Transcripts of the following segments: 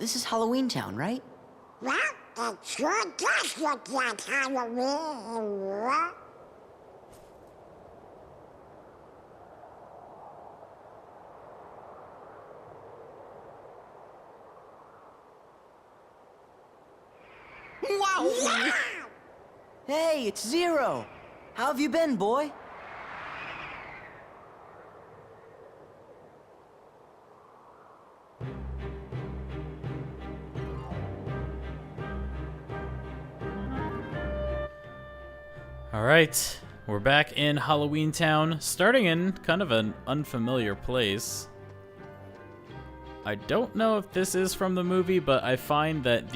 this is Halloween Town, right? Well, it sure does look like Halloween. Wow! Yeah! Hey, it's Zero! How have you been, boy? Alright, we're back in Halloween Town, starting in kind of an unfamiliar place. I don't know if this is from the movie, but I find that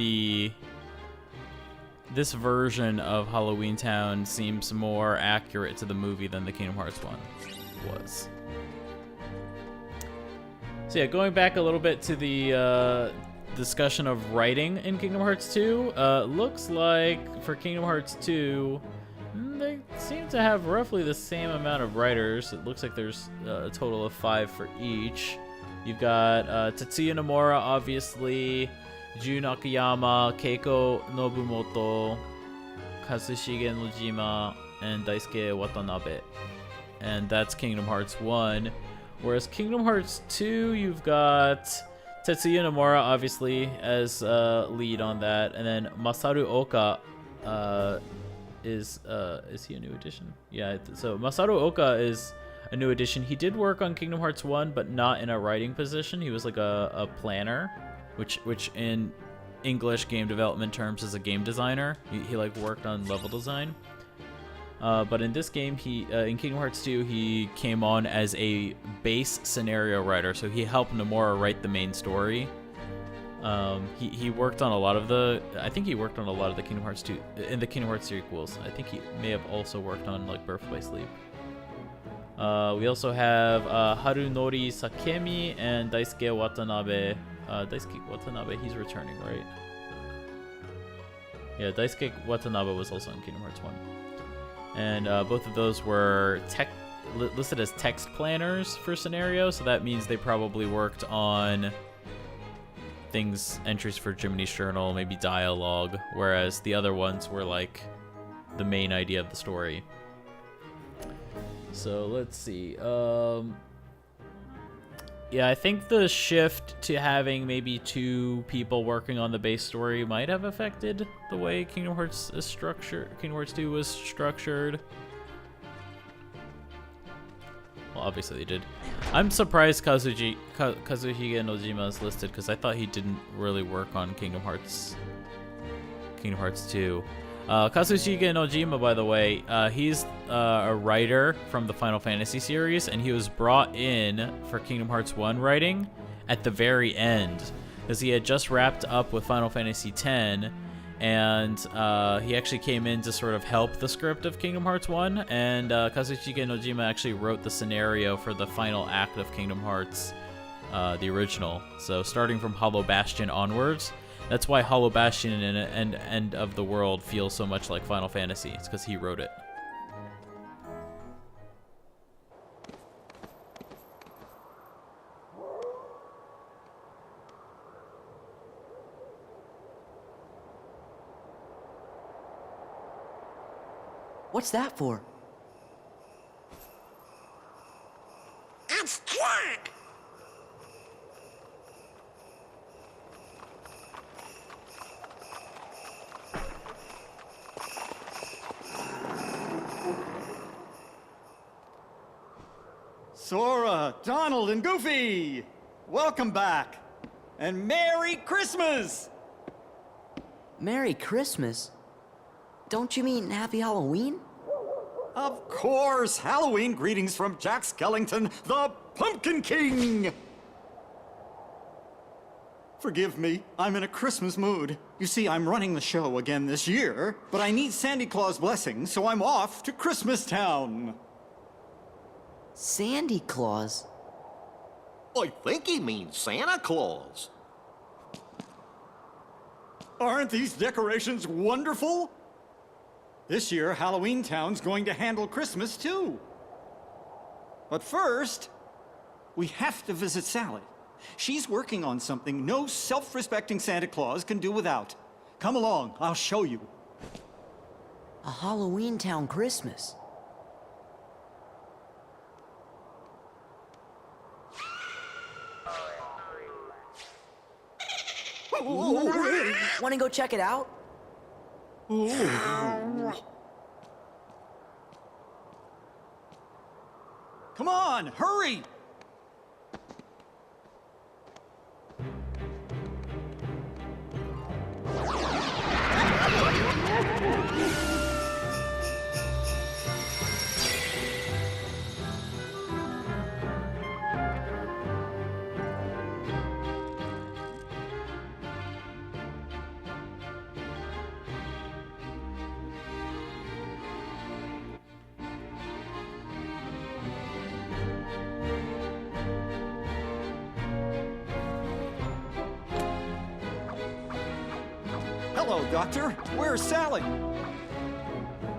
this version of Halloween Town seems more accurate to the movie than the Kingdom Hearts one was. So yeah, going back a little bit to the discussion of writing in Kingdom Hearts 2, looks like for Kingdom Hearts 2, they seem to have roughly the same amount of writers. It looks like there's a total of 5 for each. You've got Tetsuya Nomura, obviously, Jun Akiyama, Keiko Nobumoto, Kazushige Nojima, and Daisuke Watanabe. And that's Kingdom Hearts 1. Whereas Kingdom Hearts 2, you've got Tetsuya Nomura, obviously, as lead on that. And then Masaru Oka is he a new addition? Yeah, so Masaru Oka is a new addition. He did work on Kingdom Hearts 1, but not in a writing position. He was like a planner, which in English game development terms is a game designer. He like worked on level design. But in this game, in Kingdom Hearts 2, he came on as a base scenario writer. So he helped Nomura write the main story. He worked on a lot of the. I think he worked on a lot of the Kingdom Hearts 2 in the Kingdom Hearts sequels. I think he may have also worked on like Birth by Sleep. We also have Harunori Sakemi and Daisuke Watanabe. Daisuke Watanabe, he's returning, right? Yeah, Daisuke Watanabe was also in Kingdom Hearts 1. And both of those were listed as text planners for scenario, so that means they probably worked on entries for Jiminy's Journal, maybe dialogue, whereas the other ones were like the main idea of the story. So let's see. Yeah, I think the shift to having maybe 2 people working on the base story might have affected the way Kingdom Hearts is structured. Kingdom Hearts 2 was structured. Well, obviously they did. I'm surprised Kazuhige Nojima is listed because I thought he didn't really work on Kingdom Hearts 2. Kazuhige Nojima, by the way, he's a writer from the Final Fantasy series, and he was brought in for Kingdom Hearts 1 writing at the very end because he had just wrapped up with Final Fantasy X, and he actually came in to sort of help the script of Kingdom Hearts 1, and Kazuhige Nojima actually wrote the scenario for the final act of Kingdom Hearts, the original. So starting from Hollow Bastion onwards, that's why Hollow Bastion and End of the World feels so much like Final Fantasy. It's because he wrote it. What's that for? It's Jack! Sora, Donald, and Goofy! Welcome back! And Merry Christmas! Merry Christmas? Don't you mean Happy Halloween? Of course! Halloween greetings from Jack Skellington, the Pumpkin King! Forgive me, I'm in a Christmas mood. You see, I'm running the show again this year, but I need Sandy Claus' blessing, so I'm off to Christmas Town. Sandy Claus? I think he means Santa Claus. Aren't these decorations wonderful? This year, Halloween Town's going to handle Christmas, too. But first, we have to visit Sally. She's working on something no self-respecting Santa Claus can do without. Come along, I'll show you. A Halloween Town Christmas. Wanna go check it out? Come on, hurry! Hello, Doctor. Where's Sally?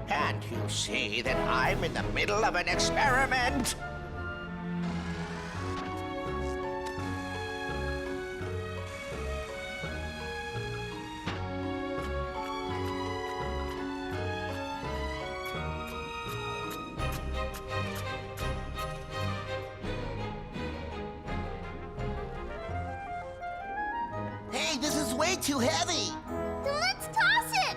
Can't you see that I'm in the middle of an experiment? Hey, this is way too heavy. Then let's toss it.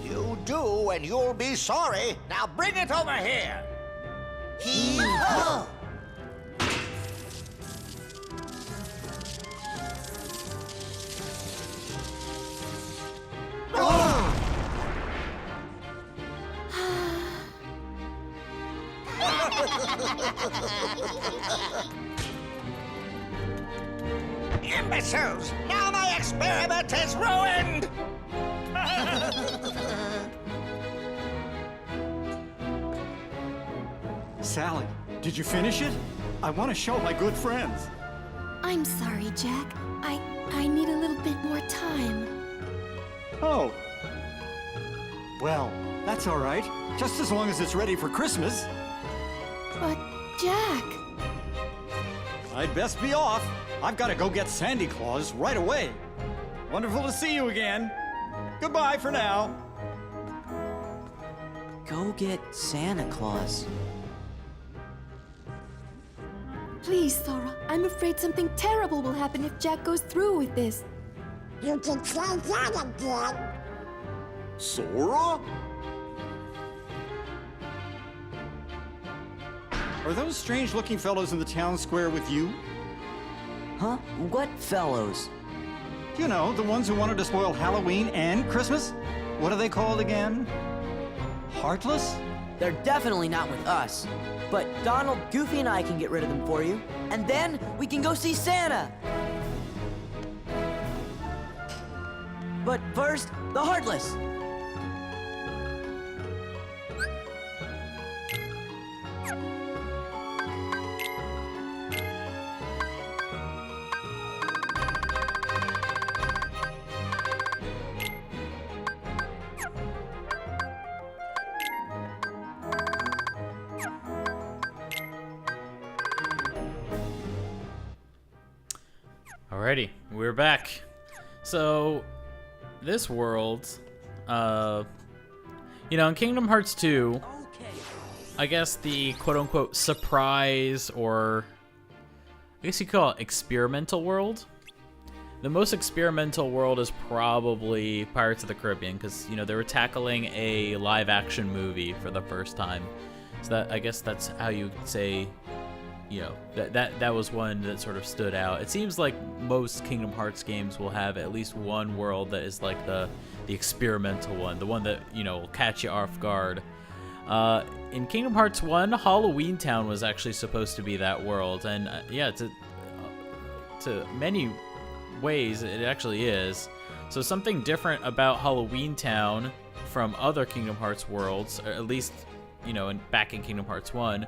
You do, and you'll be sorry. Now bring it over here. Hee-haw! Imbeciles! Now my experiment is ruined! Sally, did you finish it? I want to show my good friends. I'm sorry, Jack. I need a little bit more time. Oh. Well, that's all right. Just as long as it's ready for Christmas. But, Jack... I'd best be off. I've got to go get Sandy Claus right away. Wonderful to see you again. Goodbye for now. Go get Santa Claus. Please, Sora. I'm afraid something terrible will happen if Jack goes through with this. You can say that again. Sora? Are those strange-looking fellows in the town square with you? Huh? What fellows? You know, the ones who wanted to spoil Halloween and Christmas? What are they called again? Heartless? They're definitely not with us. But Donald, Goofy, and I can get rid of them for you. And then we can go see Santa! But first, the Heartless! Alrighty, we're back. So, this world, you know, in Kingdom Hearts 2, I guess the quote-unquote surprise, or I guess you call it experimental world. The most experimental world is probably Pirates of the Caribbean, because, you know, they were tackling a live-action movie for the first time. So that, I guess that's how you would say, you know, that was one that sort of stood out. It seems like most Kingdom Hearts games will have at least one world that is like the experimental one, the one that, you know, will catch you off guard. In Kingdom Hearts 1, Halloween Town was actually supposed to be that world, and yeah, to many ways it actually is. So something different about Halloween Town from other Kingdom Hearts worlds, or at least, you know, back in Kingdom Hearts 1,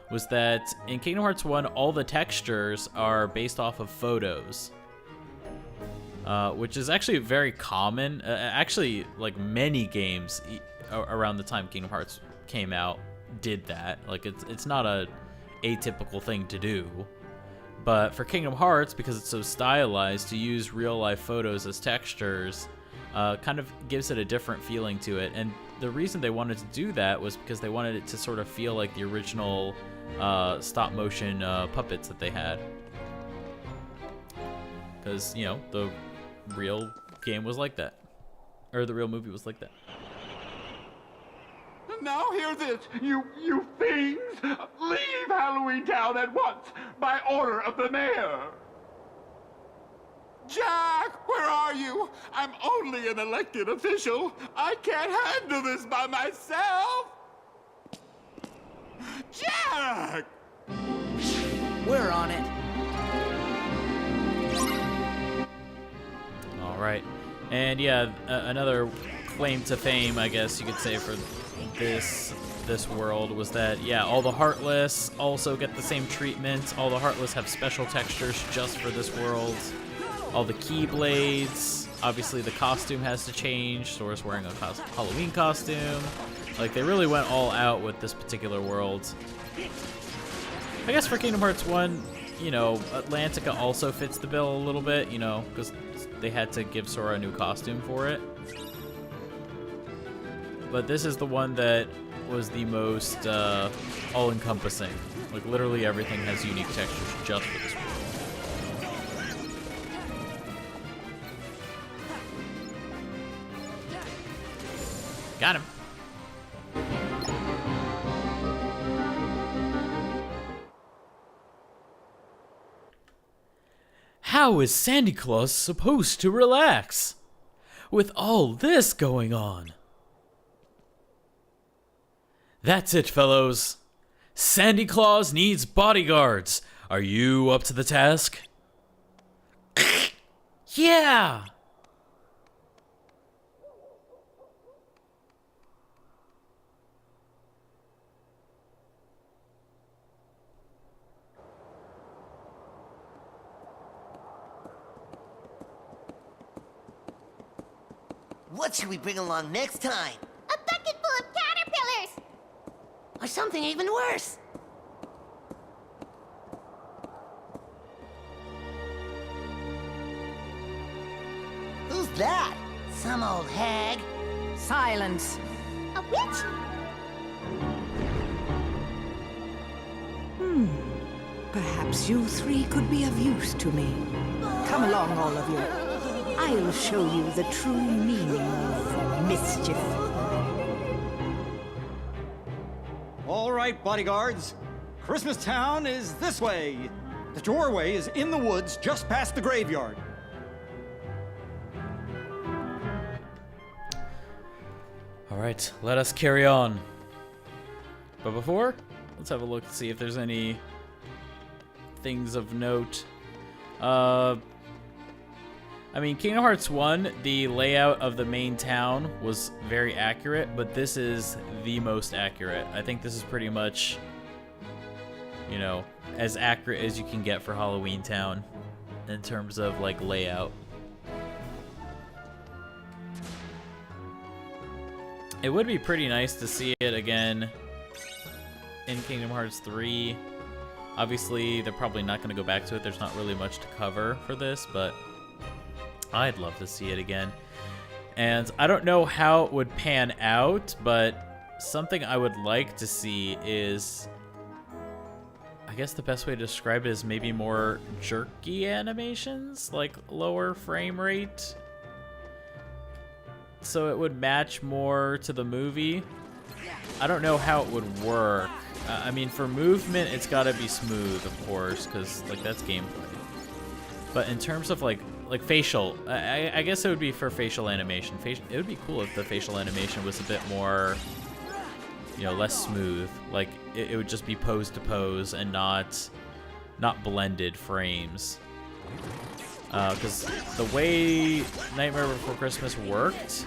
was that in Kingdom Hearts 1, all the textures are based off of photos. Which is actually very common. Actually, like many games around the time Kingdom Hearts came out did that. Like, it's not a atypical thing to do. But for Kingdom Hearts, because it's so stylized, to use real-life photos as textures kind of gives it a different feeling to it. And the reason they wanted to do that was because they wanted it to sort of feel like the original stop-motion puppets that they had. Because, you know, the real game was like that. Or the real movie was like that. Now hear this, you fiends! Leave Halloween Town at once, by order of the mayor! Jack, where are you? I'm only an elected official. I can't handle this by myself! Jack! We're on it. All right. And yeah, another claim to fame, I guess you could say, for this world was that, yeah, all the Heartless also get the same treatment. All the Heartless have special textures just for this world. All the Keyblades, obviously the costume has to change. Sora's wearing a Halloween costume. Like, they really went all out with this particular world. I guess for Kingdom Hearts 1, you know, Atlantica also fits the bill a little bit, you know, because they had to give Sora a new costume for it. But this is the one that was the most all-encompassing. Like, literally everything has unique textures just for this world. Got him. How is Santa Claus supposed to relax with all this going on? That's it, fellows. Santa Claus needs bodyguards. Are you up to the task? Yeah! What should we bring along next time? A bucket full of caterpillars! Or something even worse? Who's that? Some old hag? Silence. A witch? Perhaps you three could be of use to me. Come along, all of you. I'll show you the true meaning of mischief. All right, bodyguards. Christmas Town is this way. The doorway is in the woods just past the graveyard. All right, let us carry on. But before, let's have a look to see if there's any things of note. I mean, Kingdom Hearts 1, the layout of the main town was very accurate, but this is the most accurate. I think this is pretty much, you know, as accurate as you can get for Halloween Town in terms of, like, layout. It would be pretty nice to see it again in Kingdom Hearts 3. Obviously, they're probably not going to go back to it. There's not really much to cover for this, but I'd love to see it again. And I don't know how it would pan out, but something I would like to see is, I guess the best way to describe it is maybe more jerky animations, like lower frame rate. So it would match more to the movie. I don't know how it would work. I mean, for movement, it's got to be smooth, of course, because, like, that's gameplay. But in terms of, like facial, I guess it would be for facial animation. It would be cool if the facial animation was a bit more, you know, less smooth. Like, it would just be pose to pose and not blended frames. Because the way Nightmare Before Christmas worked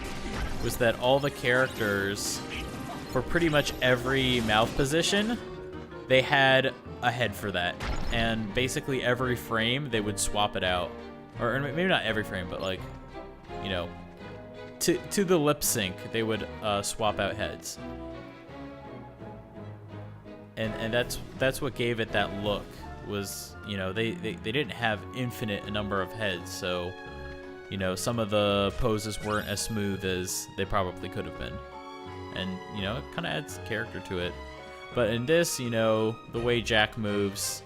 was that all the characters, for pretty much every mouth position, they had a head for that. And basically every frame, they would swap it out. Or maybe not every frame, but, like, you know, to the lip sync, they would swap out heads. And that's what gave it that look. was, you know, they didn't have infinite number of heads, so, you know, some of the poses weren't as smooth as they probably could have been. And, you know, it kind of adds character to it. But in this, you know, the way Jack moves,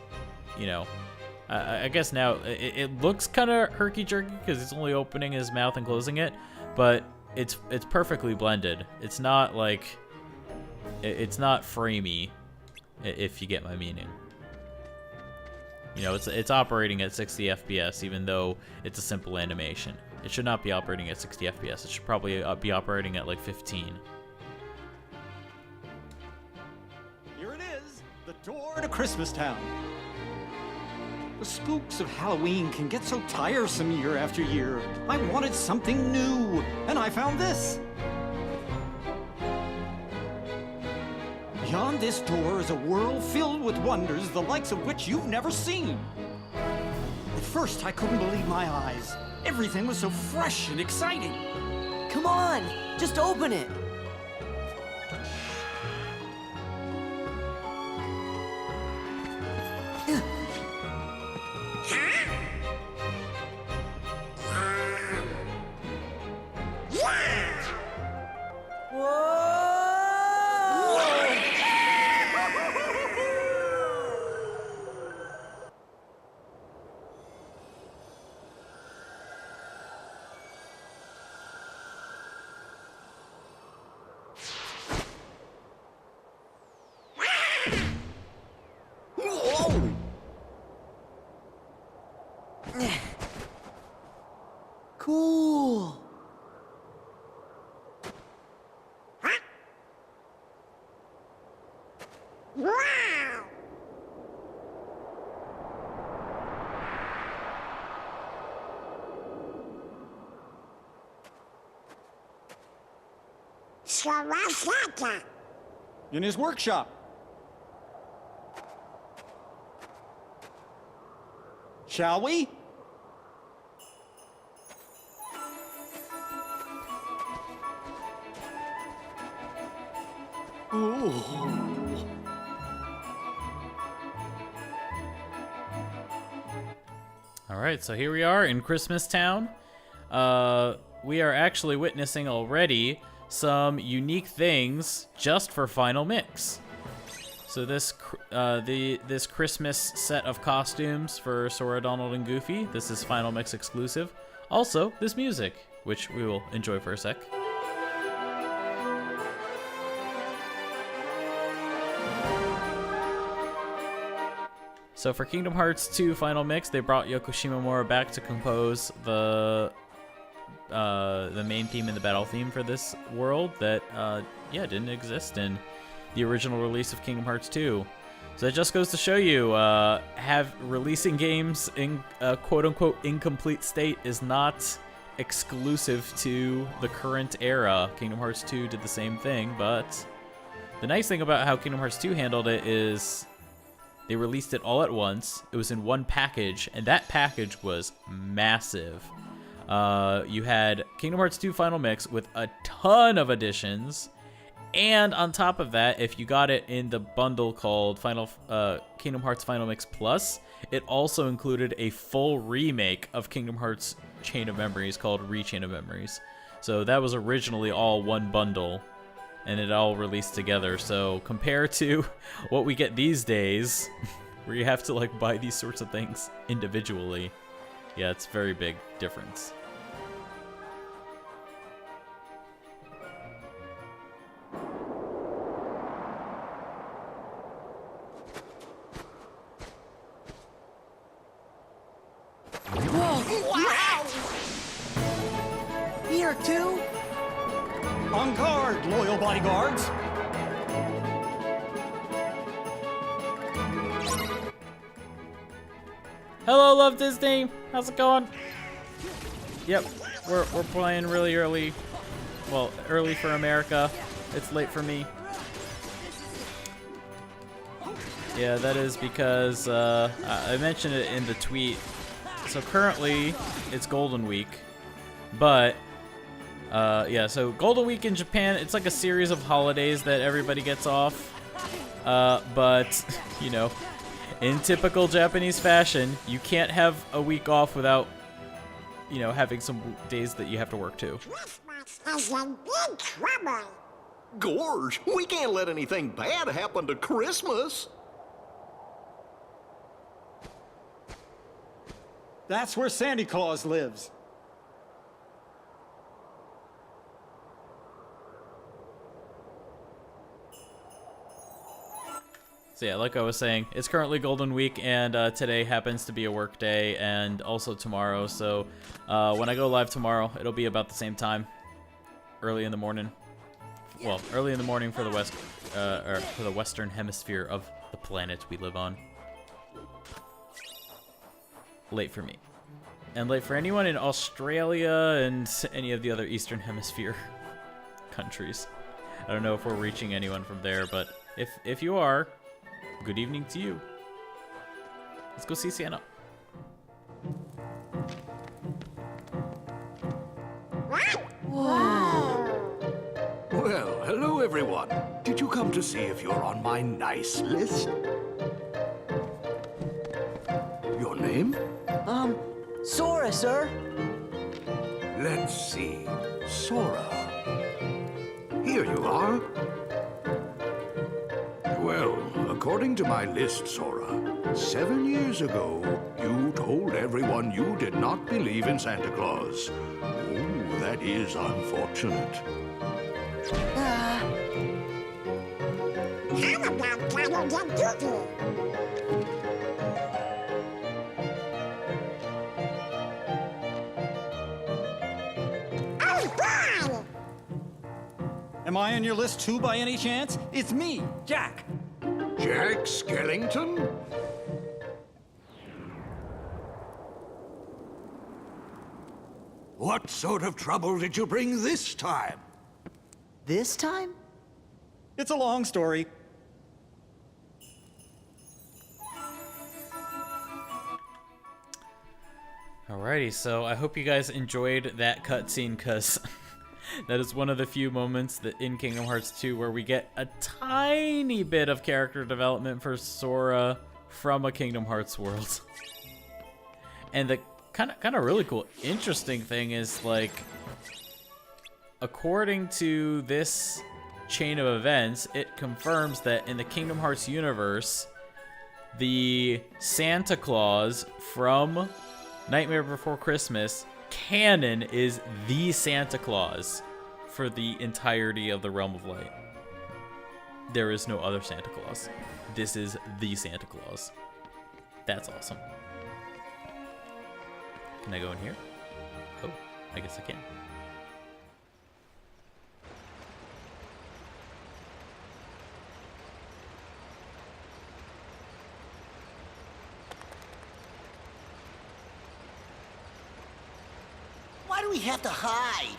you know, I guess now it looks kind of herky-jerky because it's only opening his mouth and closing it, but it's perfectly blended. It's not like, it's not framey, if you get my meaning. You know, it's operating at 60 FPS, even though it's a simple animation. It should not be operating at 60 FPS. It should probably be operating at like 15. Here it is, the door to Christmas Town. The spooks of Halloween can get so tiresome year after year. I wanted something new, and I found this. Beyond this door is a world filled with wonders, the likes of which you've never seen. At first, I couldn't believe my eyes. Everything was so fresh and exciting. Come on, just open it. Cool. In his workshop. Shall we? Ooh. All right, so here we are in Christmas Town. We are actually witnessing already some unique things just for Final Mix. So this this Christmas set of costumes for Sora, Donald, and Goofy, this is Final Mix exclusive. Also, this music, which we will enjoy for a sec. So for Kingdom Hearts 2 Final Mix, they brought Yoko Shimomura back to compose the main theme and the battle theme for this world that, yeah, didn't exist in the original release of Kingdom Hearts 2. So that just goes to show you, releasing games in quote-unquote incomplete state is not exclusive to the current era. Kingdom Hearts 2 did the same thing, but the nice thing about how Kingdom Hearts 2 handled it is they released it all at once. It was in one package, and that package was massive. You had Kingdom Hearts 2 Final Mix with a ton of additions, and on top of that, if you got it in the bundle called Kingdom Hearts Final Mix Plus, it also included a full remake of Kingdom Hearts Chain of Memories called Re-Chain of Memories. So that was originally all one bundle, and it all released together. So compared to what we get these days, where you have to like buy these sorts of things individually, yeah, it's a very big difference. Here too? On guard, loyal bodyguards. Hello, Love Disney. How's it going? Yep, we're playing really early. Well, early for America. It's late for me. Yeah, that is because I mentioned it in the tweet. So currently, it's Golden Week, but yeah. So Golden Week in Japan, it's like a series of holidays that everybody gets off. But you know, in typical Japanese fashion, you can't have a week off without, you know, having some days that you have to work too. Christmas is in big trouble. Gorge, we can't let anything bad happen to Christmas. That's where Santa Claus lives. So yeah, like I was saying, it's currently Golden Week, and today happens to be a work day, and also tomorrow. So when I go live tomorrow, it'll be about the same time, early in the morning. Well, early in the morning for the or for the Western Hemisphere of the planet we live on. Late for me, and late for anyone in Australia and any of the other Eastern Hemisphere countries. I don't know if we're reaching anyone from there, but if you are, good evening to you. Let's go see Santa. Well, hello everyone. Did you come to see if you're on my nice list? Your name? Sora, sir. Let's see. Sora. Here you are. Well, according to my list, Sora, 7 years ago, you told everyone you did not believe in Santa Claus. Oh, that is unfortunate. How about Donald and Goofy? Oh, boy! Am I on your list too by any chance? It's me, Jack. Jack Skellington? What sort of trouble did you bring this time? This time? It's a long story. Alrighty, so I hope you guys enjoyed that cutscene, because that is one of the few moments that in Kingdom Hearts 2 where we get a tiny bit of character development for Sora from a Kingdom Hearts world. And the kind of really cool, interesting thing is, like, according to this chain of events, it confirms that in the Kingdom Hearts universe, the Santa Claus from Nightmare Before Christmas canon is the Santa Claus for the entirety of the Realm of Light. There is no other Santa Claus. This is the Santa Claus. That's awesome. Can I go in here? Oh, I guess I can. Why do we have to hide?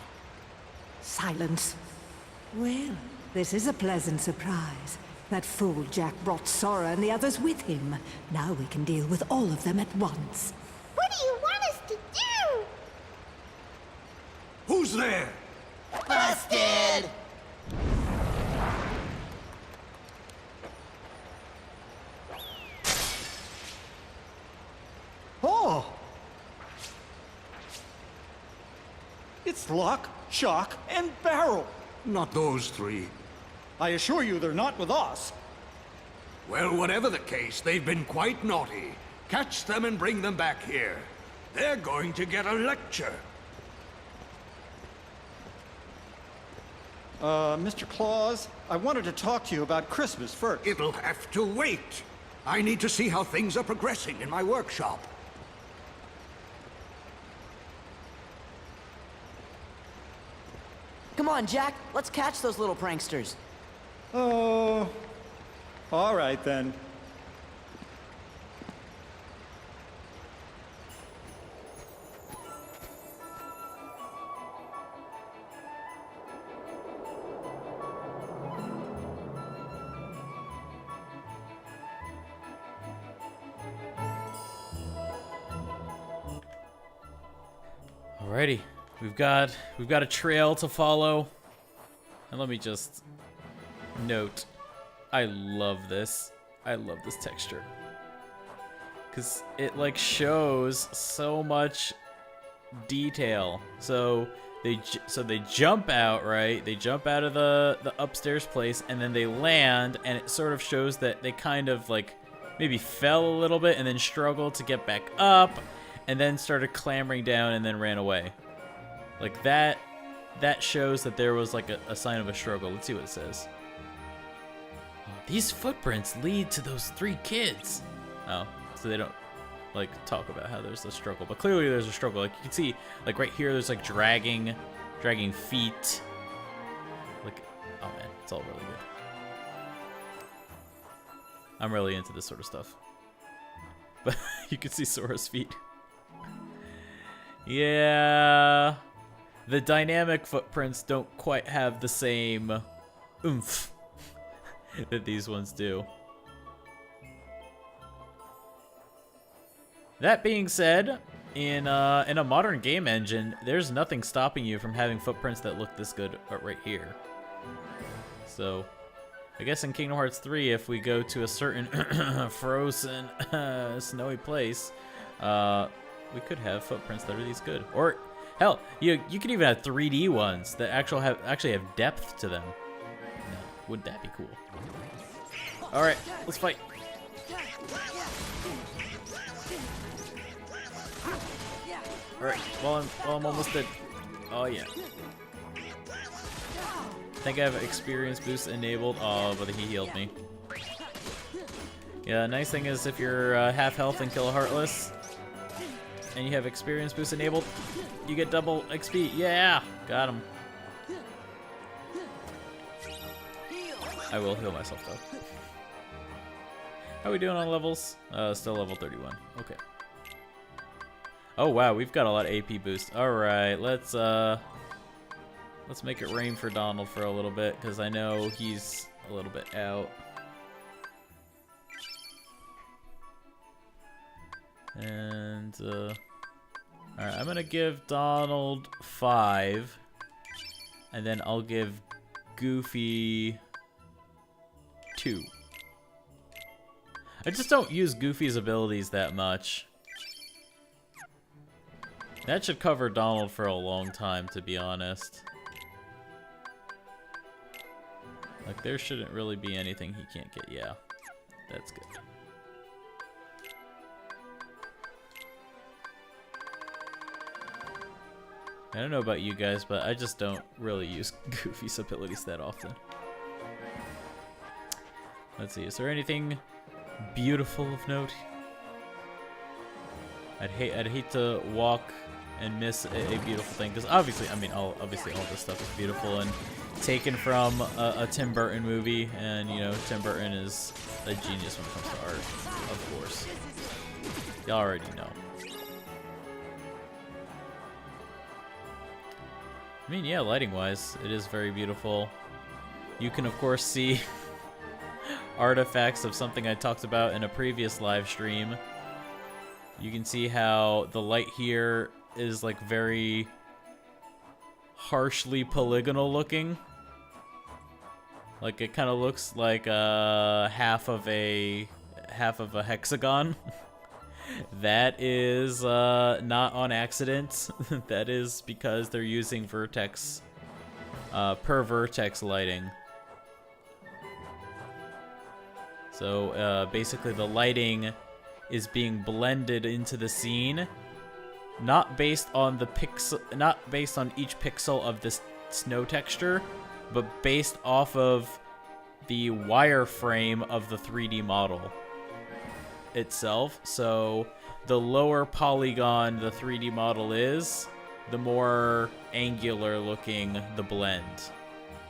Silence. Well, this is a pleasant surprise. That fool Jack brought Sora and the others with him. Now we can deal with all of them at once. What do you want us to do? Who's there? Busted! Oh! It's Lock, Shock, and Barrel. Not those three. I assure you they're not with us. Well, whatever the case, they've been quite naughty. Catch them and bring them back here. They're going to get a lecture. Mr. Claus, I wanted to talk to you about Christmas first. It'll have to wait. I need to see how things are progressing in my workshop. Come on, Jack. Let's catch those little pranksters. Oh, all right then. Alrighty, we've got a trail to follow, and let me just note, I love this. I love this texture. because it like shows so much detail. So they jump out, right? They jump out of the upstairs place, and then they land, and it sort of shows that they kind of like maybe fell a little bit and then struggled to get back up, and then started clambering down and then ran away. Like that shows that there was like a sign of a struggle. Let's see what it says. These footprints lead to those 3 kids. Oh, so they don't like talk about how there's a struggle, but clearly there's a struggle. Like you can see, like right here, there's like dragging feet. Like, oh man, it's all really good. I'm really into this sort of stuff. But you can see Sora's feet. Yeah, the dynamic footprints don't quite have the same oomph that these ones do. That being said, in a modern game engine, there's nothing stopping you from having footprints that look this good right here. So, I guess in Kingdom Hearts 3, if we go to a certain frozen, snowy place, we could have footprints that are these good. Or, hell, you could even have 3D ones that actually have depth to them. No, wouldn't that be cool? All right, let's fight. All right, well I'm almost dead. Oh yeah. I think I have experience boost enabled. Oh, but he healed me. Yeah, nice thing is if you're half health and kill a Heartless, and you have experience boost enabled, you get double XP. Yeah, got him. I will heal myself though. How are we doing on levels? Still level 31. Okay. Oh wow, we've got a lot of AP boost. All right, let's make it rain for Donald for a little bit, because I know he's a little bit out. And all right, I'm gonna give Donald 5, and then I'll give Goofy 2. I just don't use Goofy's abilities that much. That should cover Donald for a long time, to be honest. Like, there shouldn't really be anything he can't get. Yeah, that's good. I don't know about you guys, but I just don't really use Goofy's abilities that often. Let's see, is there anything beautiful of note? I'd hate to walk and miss a beautiful thing, because obviously, I mean, obviously all this stuff is beautiful and taken from a Tim Burton movie, and you know, Tim Burton is a genius when it comes to art, of course. You already know. I mean, yeah, lighting-wise, it is very beautiful. You can, of course, see artifacts of something I talked about in a previous live stream. You can see how the light here is like very harshly polygonal looking. Like it kind of looks like half of a hexagon. That is not on accident. That is because they're using vertex per vertex lighting. So basically the lighting is being blended into the scene, not based on the pixel, not based on each pixel of this snow texture, but based off of the wireframe of the 3D model itself. So the lower polygon the 3D model is, the more angular looking the blend.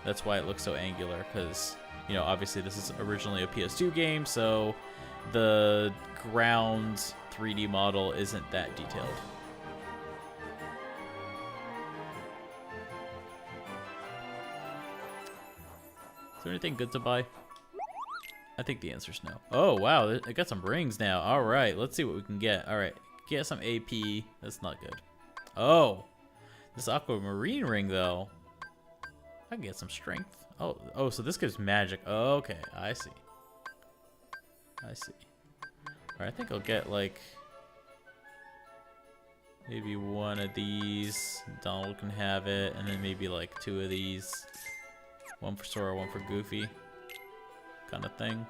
That's why it looks so angular, because, you know, obviously this is originally a PS2 game, so the ground 3D model isn't that detailed. Is there anything good to buy? I think the answer's no. Oh, wow, I got some rings now. All right, let's see what we can get. All right, get some AP. That's not good. Oh, this aquamarine ring, though. I can get some strength. Oh, so this gives magic. Okay, I see. I see. Alright, I think I'll get like maybe one of these. Donald can have it, and then maybe like two of these. One for Sora, one for Goofy. Kind of thing.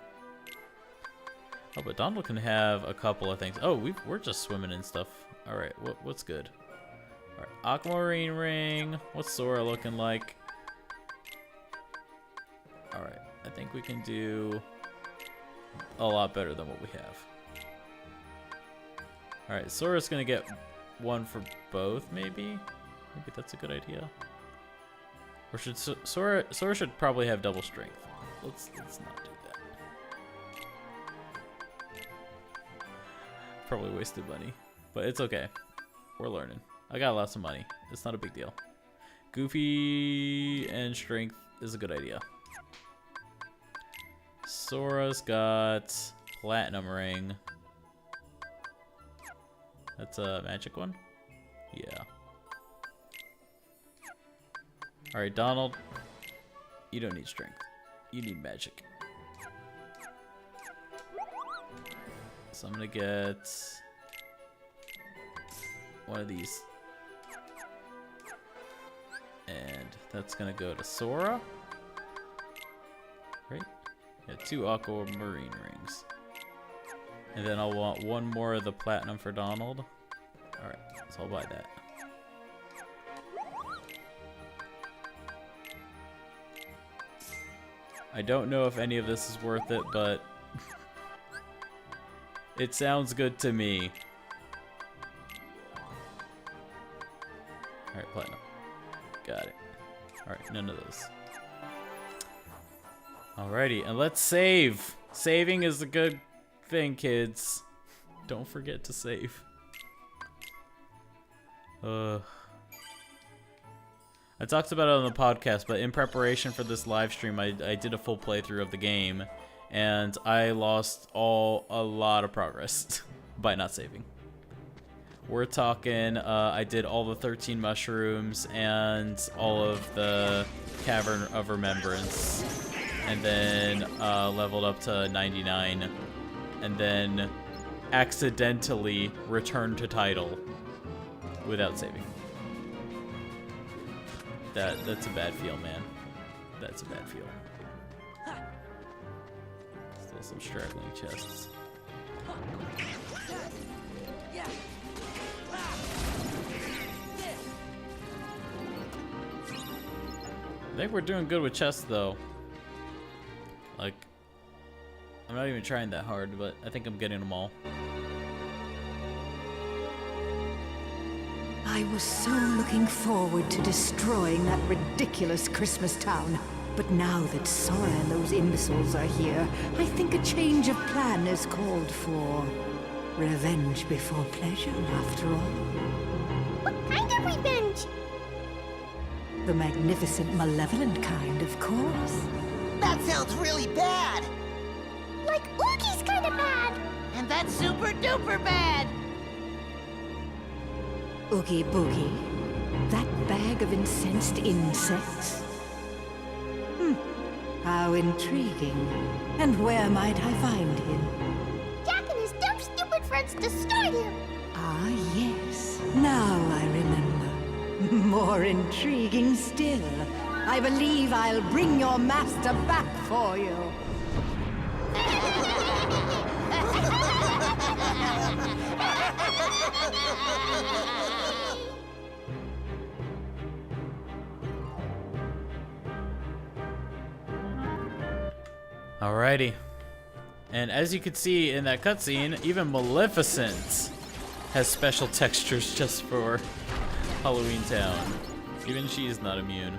Oh, but Donald can have a couple of things. Oh, we're just swimming in stuff. Alright, what's good? Alright, aquamarine ring. What's Sora looking like? Alright, I think we can do a lot better than what we have. Alright, Sora's gonna get one for both, maybe? Maybe that's a good idea. Or should Sora should probably have double strength. Let's not do that. Probably wasted money, but it's okay. We're learning. I got lots of money. It's not a big deal. Goofy and strength is a good idea. Sora's got platinum ring. That's a magic one? Yeah. Alright, Donald. You don't need strength. You need magic. So I'm gonna get one of these. And that's gonna go to Sora. Right? Yeah, 2 aquamarine rings. And then I'll want one more of the platinum for Donald. Alright, so I'll buy that. I don't know if any of this is worth it, but it sounds good to me. Alright, platinum. Got it. Alright, none of those. Alrighty, and let's save. Saving is a good thing, kids. Don't forget to save. I talked about it on the podcast, but in preparation for this live stream, I did a full playthrough of the game, and I lost a lot of progress by not saving. We're talking, I did all the 13 mushrooms and all of the Cavern of Remembrance, and then leveled up to 99, and then accidentally returned to title without saving. That's a bad feel, man. That's a bad feel. Still some straggling chests. I think we're doing good with chests, though. Like, I'm not even trying that hard, but I think I'm getting them all. I was so looking forward to destroying that ridiculous Christmas town. But now that Sora and those imbeciles are here, I think a change of plan is called for. Revenge before pleasure, after all. What kind of revenge? The magnificent, malevolent kind, of course. That sounds really bad. Like Oogie's kind of bad. And that's super duper bad. Oogie Boogie? That bag of incensed insects? How intriguing. And where might I find him? Jack and his dumb, stupid friends destroyed him. Ah, yes. Now I remember. More intriguing still. I believe I'll bring your master back for you. Alrighty. And as you can see in that cutscene, even Maleficent has special textures just for Halloween Town. Even she is not immune.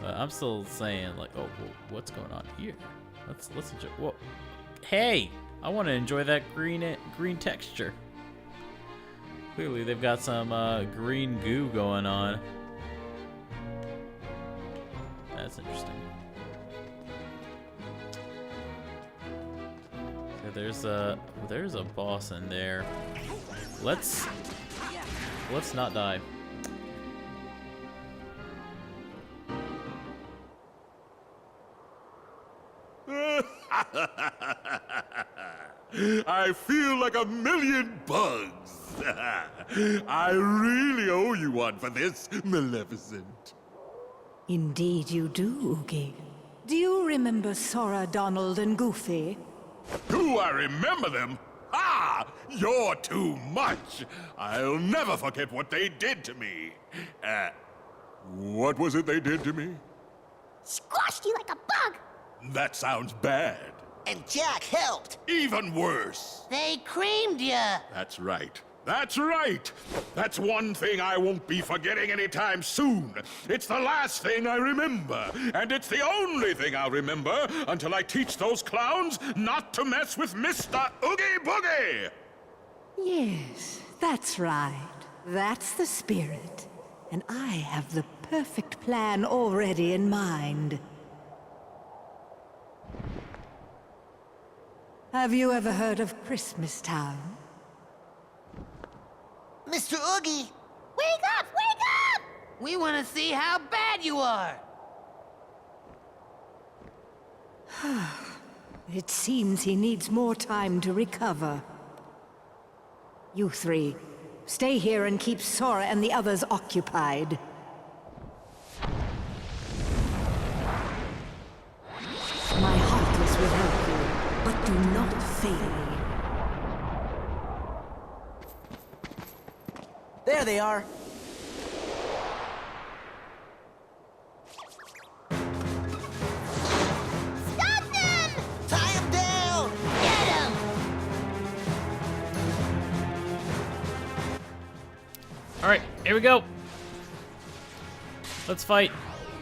But I'm still saying, like, oh, what's going on here? Let's enjoy. Whoa, hey! I want to enjoy that green texture. Clearly, they've got some green goo going on. That's interesting. So there's a boss in there. Let's not die. I feel like a million bugs. I really owe you one for this, Maleficent. Indeed you do, Oogie. Do you remember Sora, Donald, and Goofy? Do I remember them? Ah! You're too much! I'll never forget what they did to me. What was it they did to me? Squashed you like a bug. That sounds bad. And Jack helped. Even worse. They creamed ya. That's right. That's right! That's one thing I won't be forgetting anytime soon. It's the last thing I remember, and it's the only thing I'll remember until I teach those clowns not to mess with Mr. Oogie Boogie! Yes, that's right. That's the spirit. And I have the perfect plan already in mind. Have you ever heard of Christmas Town? Mr. Oogie, Wake up! Wake up! we want to see how bad you are. It seems he needs more time to recover. You three, stay here and keep Sora and the others occupied. My Heartless will help you, but do not fail me. There they are. Stop them! Tie him down. Get him! All right, here we go. Let's fight.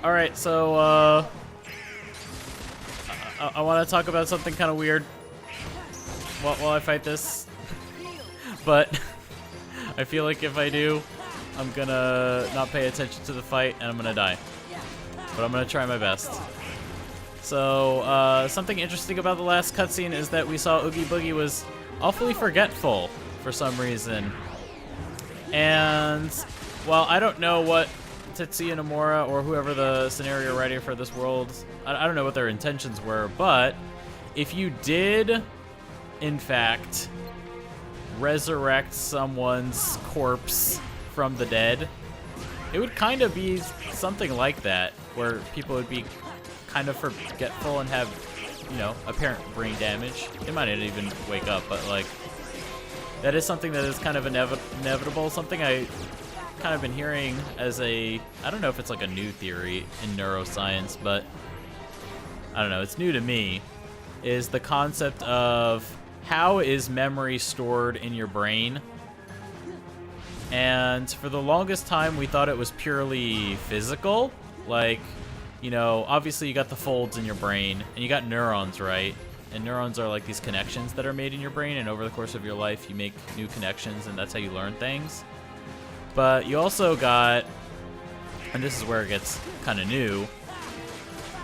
All right, so I want to talk about something kind of weird while I fight this, but I feel like if I do, I'm gonna not pay attention to the fight and I'm gonna die. But I'm gonna try my best. So, something interesting about the last cutscene is that we saw Oogie Boogie was awfully forgetful for some reason. And while I don't know what Tetsuya Nomura or whoever the scenario writer for this world, I don't know what their intentions were, but if you did, in fact, resurrect someone's corpse from the dead, it would kind of be something like that, where people would be kind of forgetful and have, you know, apparent brain damage. They might not even wake up, but like, that is something that is kind of inevitable. Something I kind of been hearing as I don't know if it's like a new theory in neuroscience, but I don't know, it's new to me, is the concept of how is memory stored in your brain? And for the longest time, we thought it was purely physical. Like, you know, obviously you got the folds in your brain, and you got neurons, right? And neurons are like these connections that are made in your brain, and over the course of your life, you make new connections, and that's how you learn things. But you also got, and this is where it gets kind of new,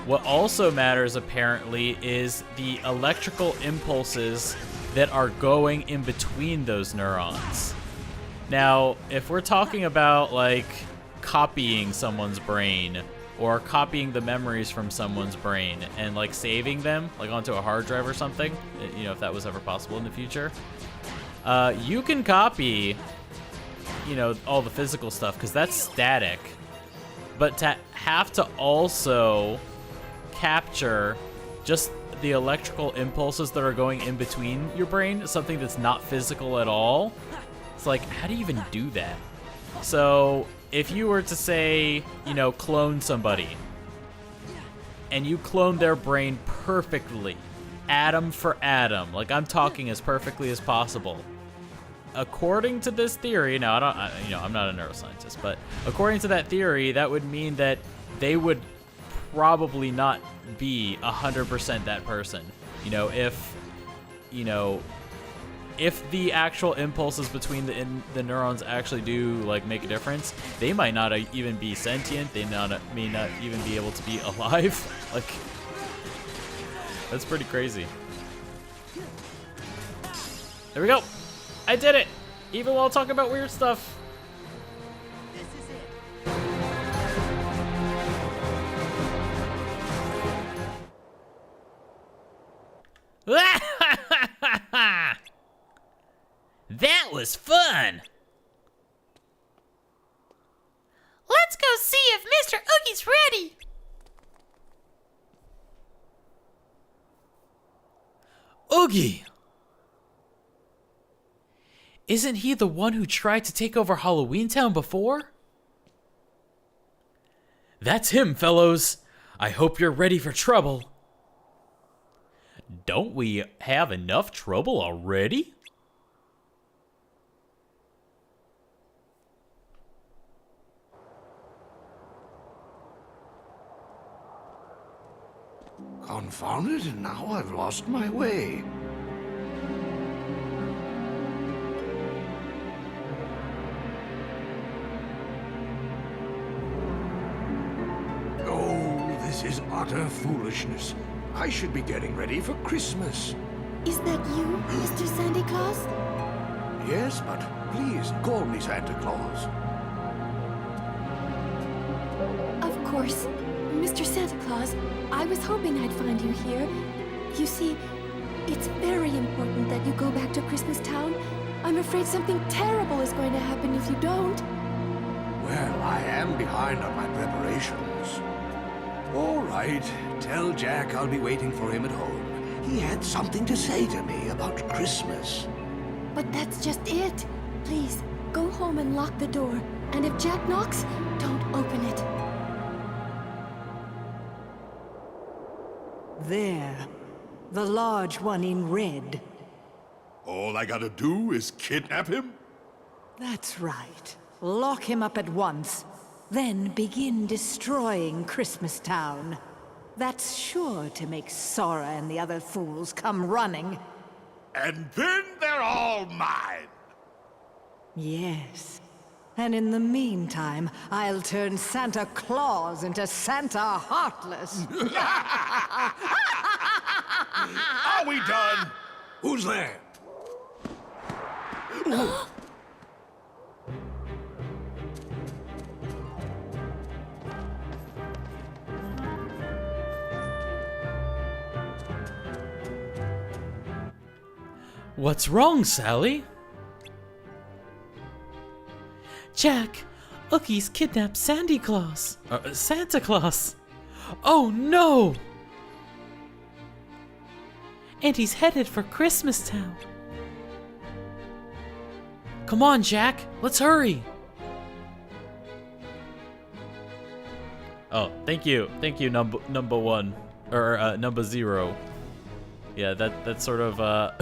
what also matters apparently is the electrical impulses that are going in between those neurons. Now, if we're talking about like copying someone's brain or copying the memories from someone's brain and like saving them like onto a hard drive or something, you know, if that was ever possible in the future, you can copy, you know, all the physical stuff because that's static, but to have to also capture just the electrical impulses that are going in between your brain, something that's not physical at all, it's like, how do you even do that? So if you were to say, you know, clone somebody and you clone their brain perfectly, atom for atom, like I'm talking as perfectly as possible, according to this theory, now I'm not a neuroscientist, but according to that theory, that would mean that they would probably not be 100% that person. You know, if the actual impulses between the neurons actually do like make a difference, they might not even be sentient. They may not even be able to be alive. Like, that's pretty crazy. There we go. I did it! Even while talking about weird stuff. was fun! Let's go see if Mr. Oogie's ready. Oogie! Isn't he the one who tried to take over Halloween Town before? That's him, fellows! I hope you're ready for trouble. Don't we have enough trouble already? Confound it, now I've lost my way. Oh, this is utter foolishness. I should be getting ready for Christmas. Is that you, Mr. Santa Claus? Yes, but please call me Santa Claus. Of course. Mr. Santa Claus, I was hoping I'd find you here. You see, it's very important that you go back to Christmas Town. I'm afraid something terrible is going to happen if you don't. Well, I am behind on my preparations. All right, tell Jack I'll be waiting for him at home. He had something to say to me about Christmas. But that's just it. Please, go home and lock the door. And if Jack knocks, don't open it. There. The large one in red. All I gotta do is kidnap him? That's right. Lock him up at once. Then begin destroying Christmas Town. That's sure to make Sora and the other fools come running. And then they're all mine! Yes. And in the meantime, I'll turn Santa Claus into Santa Heartless. Are we done? Who's there? What's wrong, Sally? Jack, Oogie's kidnapped Santa Claus. Oh no! And he's headed for Christmas Town. Come on, Jack, let's hurry. Oh, thank you, number one, or number zero. Yeah, that's sort of a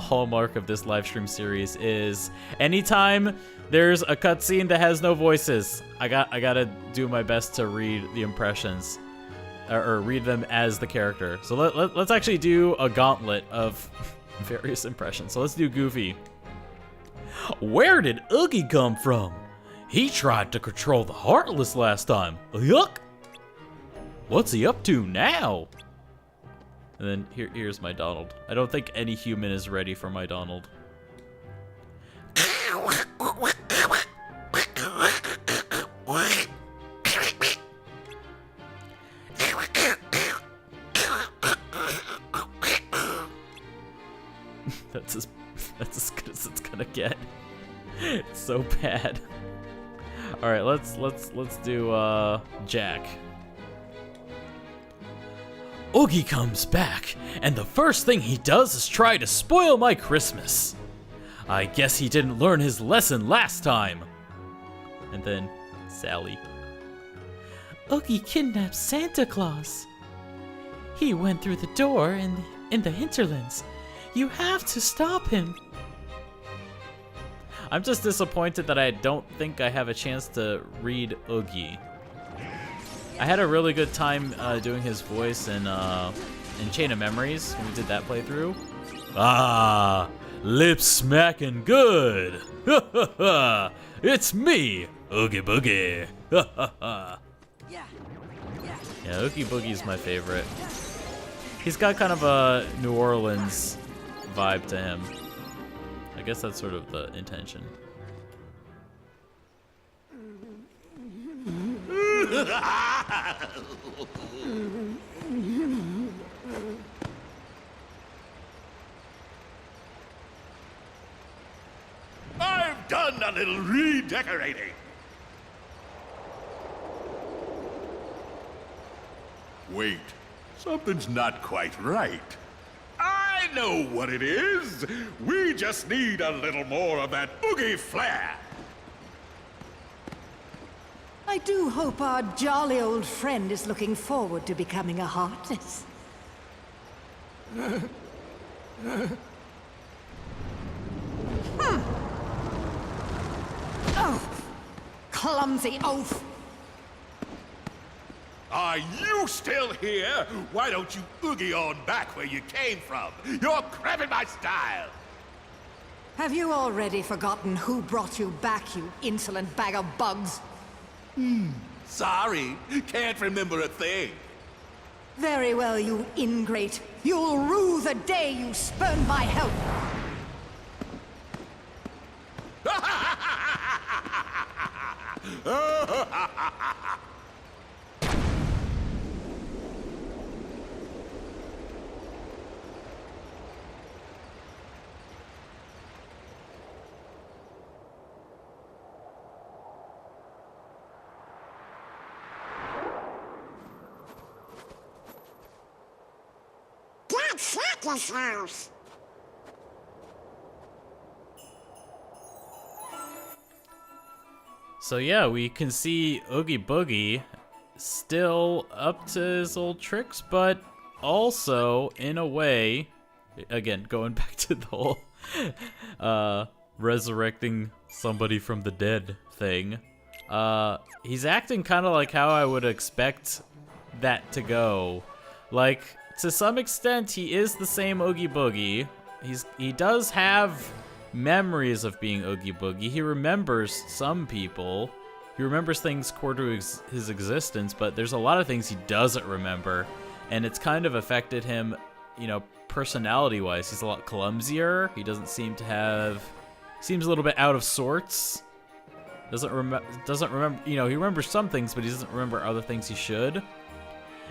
hallmark of this live stream series is anytime there's a cutscene that has no voices, I gotta do my best to read the impressions, or read them as the character. So let's actually do a gauntlet of various impressions. So let's do Goofy. Where did Oogie come from? He tried to control the Heartless last time. Yuck! What's he up to now? And then here's my Donald. I don't think any human is ready for my Donald. That's as good as it's gonna get. It's so bad. All right, let's do Jack. Oogie comes back, and the first thing he does is try to spoil my Christmas. I guess he didn't learn his lesson last time. And then Sally. Oogie kidnapped Santa Claus. He went through the door in the hinterlands. You have to stop him. I'm just disappointed that I don't think I have a chance to read Oogie. I had a really good time doing his voice in Chain of Memories when we did that playthrough. Ah, lips smacking good. It's me, Oogie Boogie. Yeah, Oogie Boogie's my favorite. He's got kind of a New Orleans vibe to him. I guess that's sort of the intention. a little redecorating. Wait, something's not quite right. I know what it is. We just need a little more of that Oogie flair. I do hope our jolly old friend is looking forward to becoming a heartless. Oh, clumsy oaf! Are you still here? Why don't you oogie on back where you came from? You're cramping my style. Have you already forgotten who brought you back, you insolent bag of bugs? Sorry, can't remember a thing. Very well, you ingrate. You'll rue the day you spurned my help. That's Santa's house. So yeah, we can see Oogie Boogie still up to his old tricks, but also, in a way, again, going back to the whole resurrecting somebody from the dead thing, he's acting kind of like how I would expect that to go. Like, to some extent, he is the same Oogie Boogie. He does have memories of being Oogie Boogie. He remembers some people. He remembers things core to his existence, but there's a lot of things he doesn't remember, and it's kind of affected him, you know, personality-wise. He's a lot clumsier. He doesn't seem to have... Seems a little bit out of sorts. Doesn't remember, you know, he remembers some things, but he doesn't remember other things he should.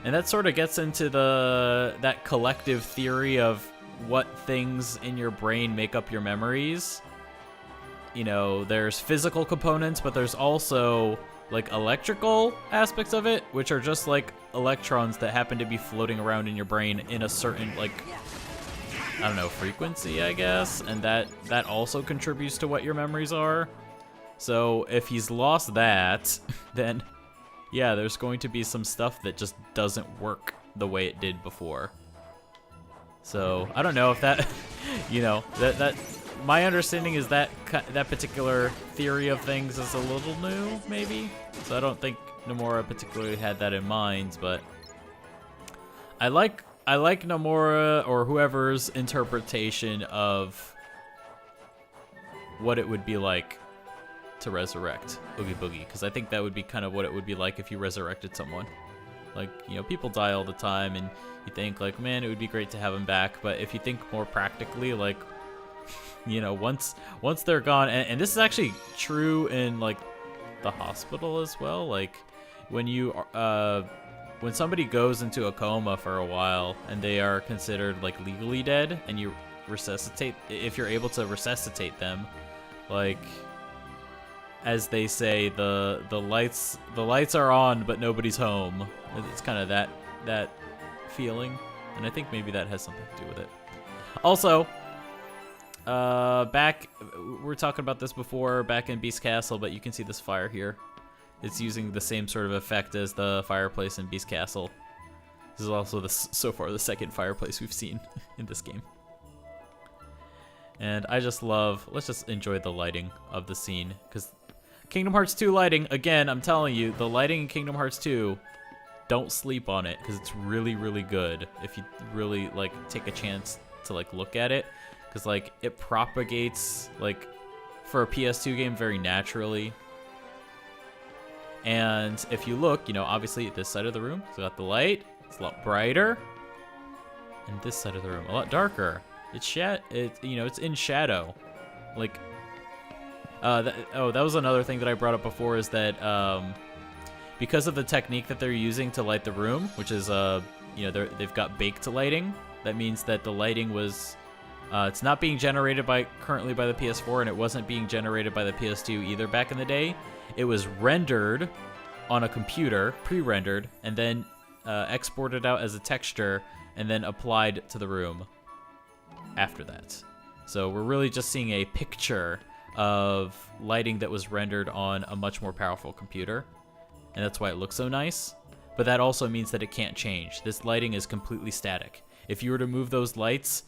And that sort of gets into that collective theory of what things in your brain make up your memories. You know, there's physical components, but there's also like electrical aspects of it, which are just like electrons that happen to be floating around in your brain in a certain, like, I don't know, frequency, I guess. And that also contributes to what your memories are. So if he's lost that, then yeah, there's going to be some stuff that just doesn't work the way it did before. So I don't know if that, you know, that my understanding is that that particular theory of things is a little new, maybe. So I don't think Nomura particularly had that in mind, but I like Nomura or whoever's interpretation of what it would be like to resurrect Oogie Boogie, because I think that would be kind of what it would be like if you resurrected someone. Like, you know, people die all the time, and you think, like, man, it would be great to have them back. But if you think more practically, like, you know, once they're gone, and this is actually true in, like, the hospital as well. Like, when you, when somebody goes into a coma for a while, and they are considered, like, legally dead, and you resuscitate, if you're able to resuscitate them, like, as they say, the lights are on, but nobody's home. It's kind of that feeling, and I think maybe that has something to do with it. Also, we're talking about this before, back in Beast Castle, but you can see this fire here. It's using the same sort of effect as the fireplace in Beast Castle. This is also so far the second fireplace we've seen in this game. And I just love, let's just enjoy the lighting of the scene, because Kingdom Hearts 2 lighting, again, I'm telling you, the lighting in Kingdom Hearts 2, don't sleep on it, because it's really, really good if you really, like, take a chance to, like, look at it, because, like, it propagates, like, for a PS2 game very naturally. And if you look, you know, obviously this side of the room, it's got the light, it's a lot brighter, and this side of the room, a lot darker. It's you know, it's in shadow, like. That was another thing that I brought up before, is that because of the technique that they're using to light the room, which is you know, they've got baked lighting. That means that the lighting was It's not being generated currently by the PS4, and it wasn't being generated by the PS2 either back in the day. It was rendered on a computer, pre-rendered, and then exported out as a texture, and then applied to the room after that. So we're really just seeing a picture of lighting that was rendered on a much more powerful computer, and that's why it looks so nice. But that also means that it can't change. This lighting is completely static. If you were to move those lights,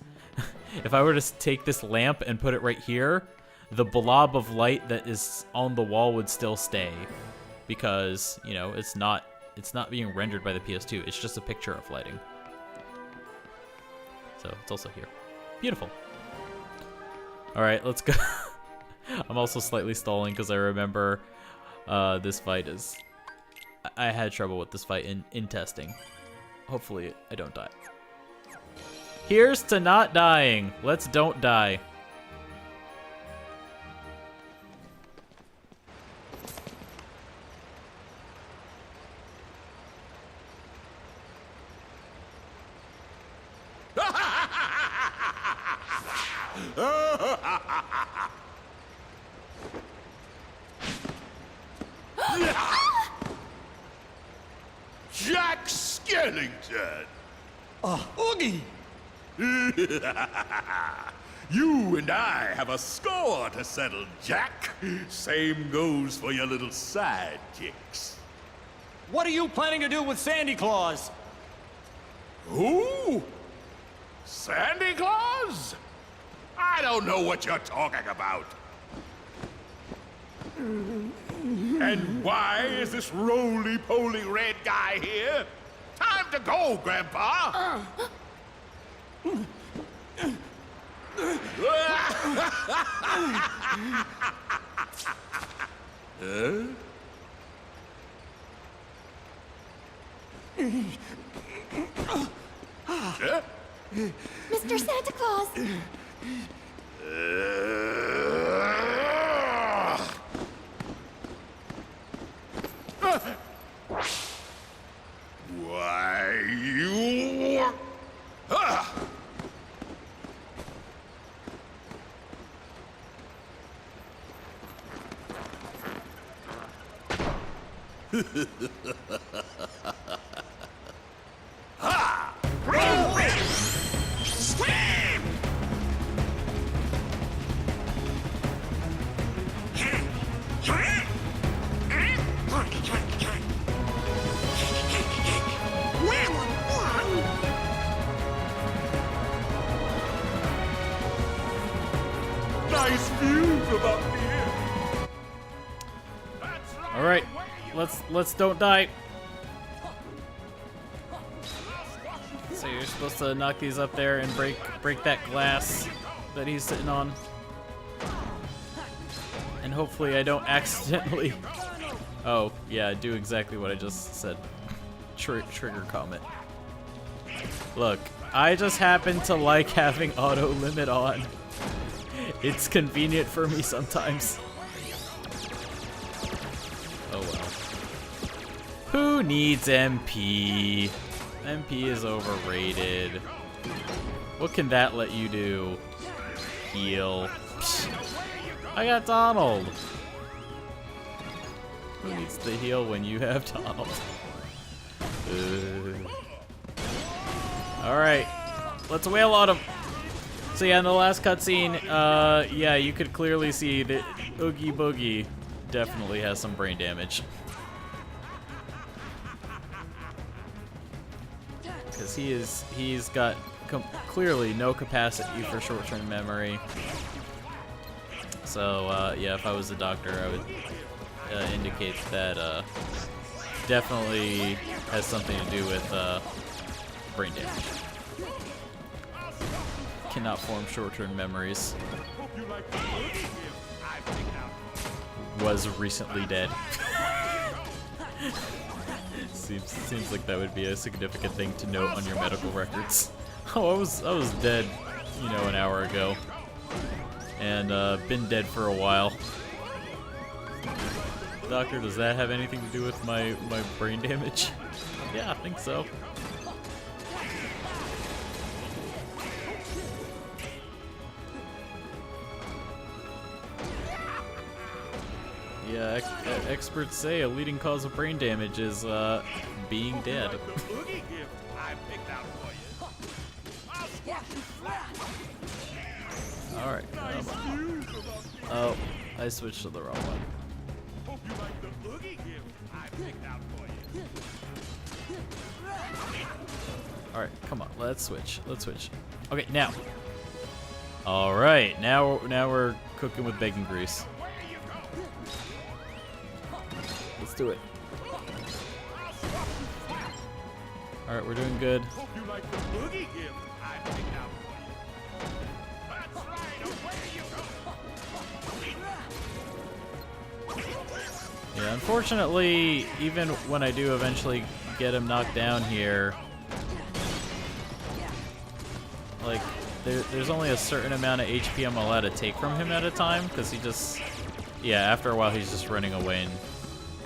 if I were to take this lamp and put it right here, the blob of light that is on the wall would still stay, because, you know, it's not being rendered by the PS2. It's just a picture of lighting. So it's also here. Beautiful. All right, let's go. I'm also slightly stalling because I remember this fight is... I had trouble with this fight in testing. Hopefully I don't die. Here's to not dying. Let's don't die. Jack Skellington! Oogie! You and I have a score to settle, Jack. Same goes for your little sidekicks. What are you planning to do with Sandy Claus? Who? Sandy Claus? I don't know what you're talking about. And why is this roly-poly red guy here? Time to go, Grandpa! Mr. Santa Claus! Why, you... Ha! Slam! Nice view from up here. All right, let's don't die. So you're supposed to knock these up there and break that glass that he's sitting on. And hopefully I don't accidentally... Oh, yeah, do exactly what I just said. Trigger comment. Look, I just happen to like having auto limit on. It's convenient for me sometimes. Oh well. Who needs MP? MP is overrated. What can that let you do? Heal. Psh. I got Donald. Who needs to heal when you have Donald? Alright. Let's wail on him. So yeah, in the last cutscene, yeah, you could clearly see that Oogie Boogie definitely has some brain damage. Because he's got clearly no capacity for short-term memory. So yeah, if I was a doctor, I would indicate that definitely has something to do with brain damage. Cannot form short-term memories. Was recently dead. Seems like that would be a significant thing to note on your medical records. Oh, I was dead, you know, an hour ago, and been dead for a while. Doctor, does that have anything to do with my brain damage? Yeah, I think so. Yeah, experts say a leading cause of brain damage is being dead. Alright, oh, I switched to the wrong one. Alright, come on, let's switch. Okay, now. Alright, now we're cooking with bacon grease. Let's do it. Alright, we're doing good. Yeah, unfortunately, even when I do eventually get him knocked down here, like, there's only a certain amount of HP I'm allowed to take from him at a time, because he just, yeah, after a while he's just running away and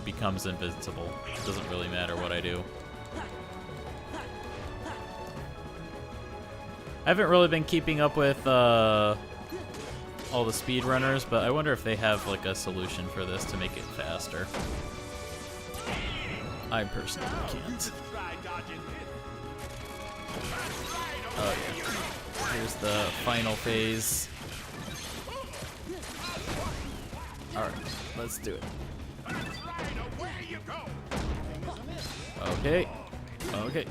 becomes invincible. It doesn't really matter what I do. I haven't really been keeping up with all the speedrunners, but I wonder if they have like a solution for this to make it faster. I personally can't. Oh yeah. Here's the final phase. Alright, let's do it. Okay. Okay.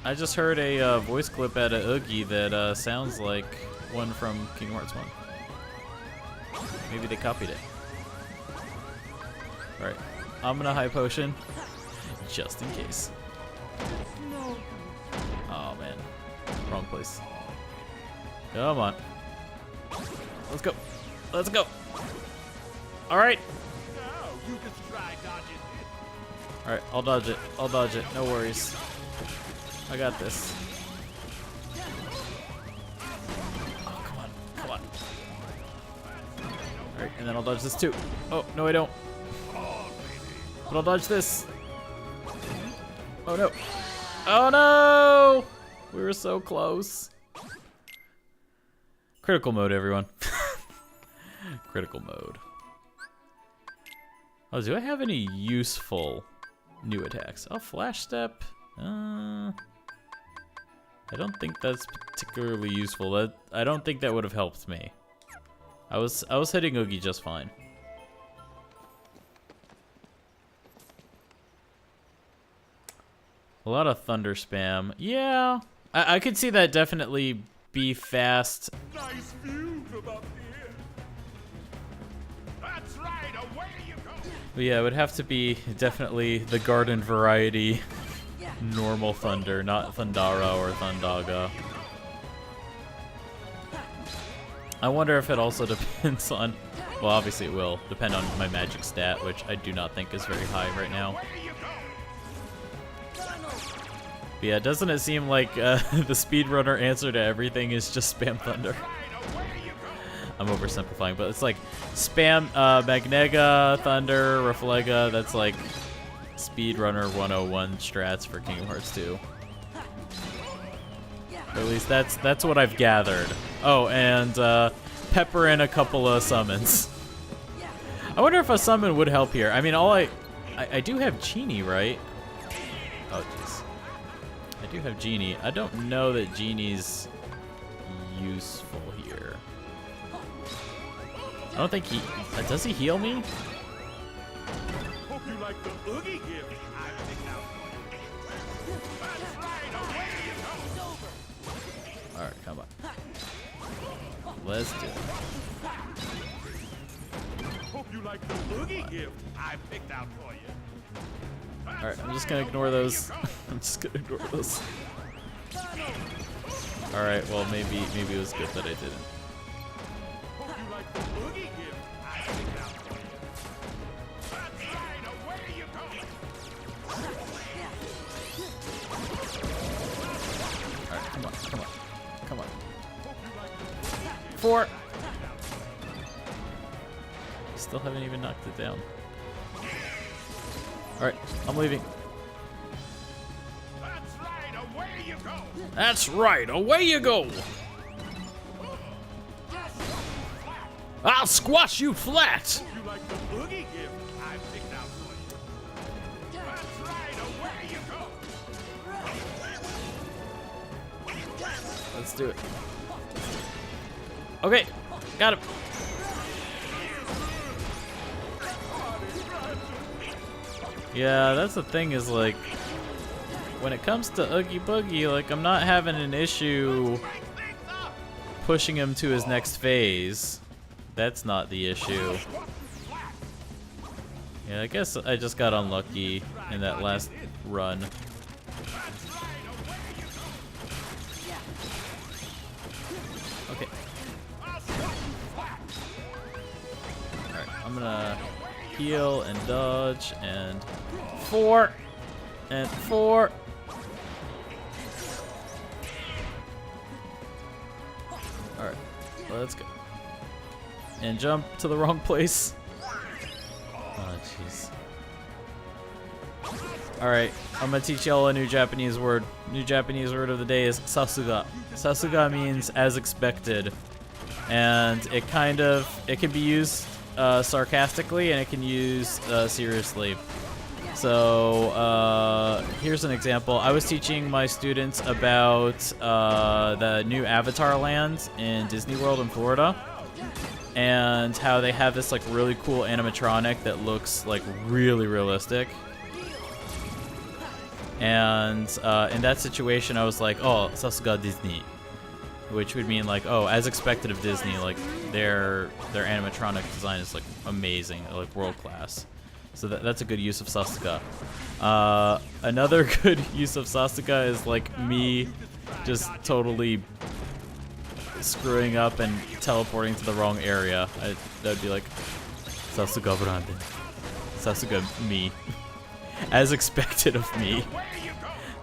I just heard a voice clip at a Oogie that sounds like one from Kingdom Hearts 1. Maybe they copied it. Alright, I'm gonna high potion, just in case. Oh man, wrong place. Come on. Let's go. Let's go. Alright. Alright, I'll dodge it. I'll dodge it. No worries. I got this. Oh, come on. Come on. Alright, and then I'll dodge this too. Oh, no I don't. But I'll dodge this. Oh no. Oh no! We were so close. Critical mode, everyone. Critical mode. Oh, do I have any useful new attacks? Oh, Flash Step. I don't think that's particularly useful. I don't think that would have helped me. I was hitting Oogie just fine. A lot of thunder spam. Yeah, I could see that definitely be fast. Nice view from up here. That's right, away you go. But yeah, it would have to be definitely the garden variety normal thunder, not Thundara or Thundaga. I wonder if it also depends on, well obviously it will, depend on my magic stat, which I do not think is very high right now. But yeah, doesn't it seem like the speedrunner answer to everything is just spam thunder? I'm oversimplifying, but it's like spam Magnega, Thunder, Reflega, that's like speedrunner 101 strats for Kingdom Hearts 2. Or at least that's what I've gathered. Oh, and pepper in a couple of summons. I wonder if a summon would help here. I mean, I do have Genie, right? Oh, jeez. I do have Genie. I don't know that Genie's useful here. I don't think he... does he heal me? Hope you like the Oogie gift I picked out for you. Alright, come on. Let's do it. Hope you like the Oogie gift I picked out for you. Alright, I'm just gonna ignore those. I'm just gonna ignore those. Alright, well maybe it was good that I didn't. Hope you like the Oogie gift I picked out for you. That's right, away you go. Alright, come on, come on, come on. 4. Still haven't even knocked it down. Alright, I'm leaving. That's right, away you go. That's right, away you go! I'll squash you flat! You like the boogie gift I picked out for you? That's right, away you go! Let's do it. Okay, got him. Yeah, that's the thing is like, when it comes to Oogie Boogie, like I'm not having an issue pushing him to his next phase. That's not the issue. Yeah, I guess I just got unlucky in that last run. Okay. Alright, I'm gonna heal and dodge and 4 and 4. Alright, let's go. And jump to the wrong place. Oh, jeez. Alright, I'm gonna teach y'all a new Japanese word. New Japanese word of the day is sasuga. Sasuga means as expected. And it can be used sarcastically and it can use seriously. So here's an example. I was teaching my students about the new Avatar land in Disney World in Florida, and how they have this like really cool animatronic that looks like really realistic. And in that situation, I was like, "Oh, sasuga Disney," which would mean like, "Oh, as expected of Disney, like their animatronic design is like amazing, like world class." So that's a good use of sasuga. Another good use of sasuga is like me just totally screwing up and teleporting to the wrong area. That'd be like sasuga Brandon. Sasuga me. As expected of me.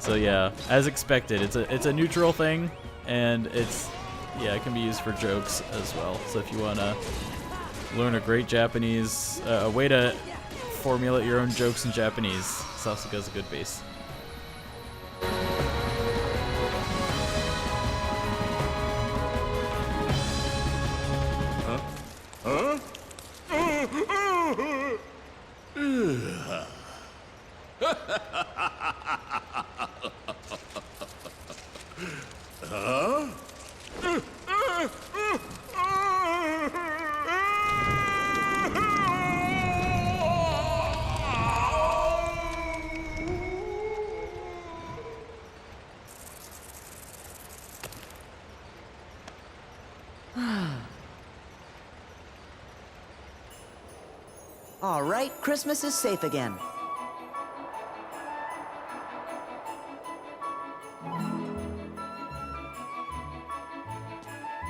So yeah, as expected. It's a neutral thing, and it can be used for jokes as well. So if you wanna learn a great Japanese a way to formulate your own jokes in Japanese, sasuga's a good base. All right, Christmas is safe again.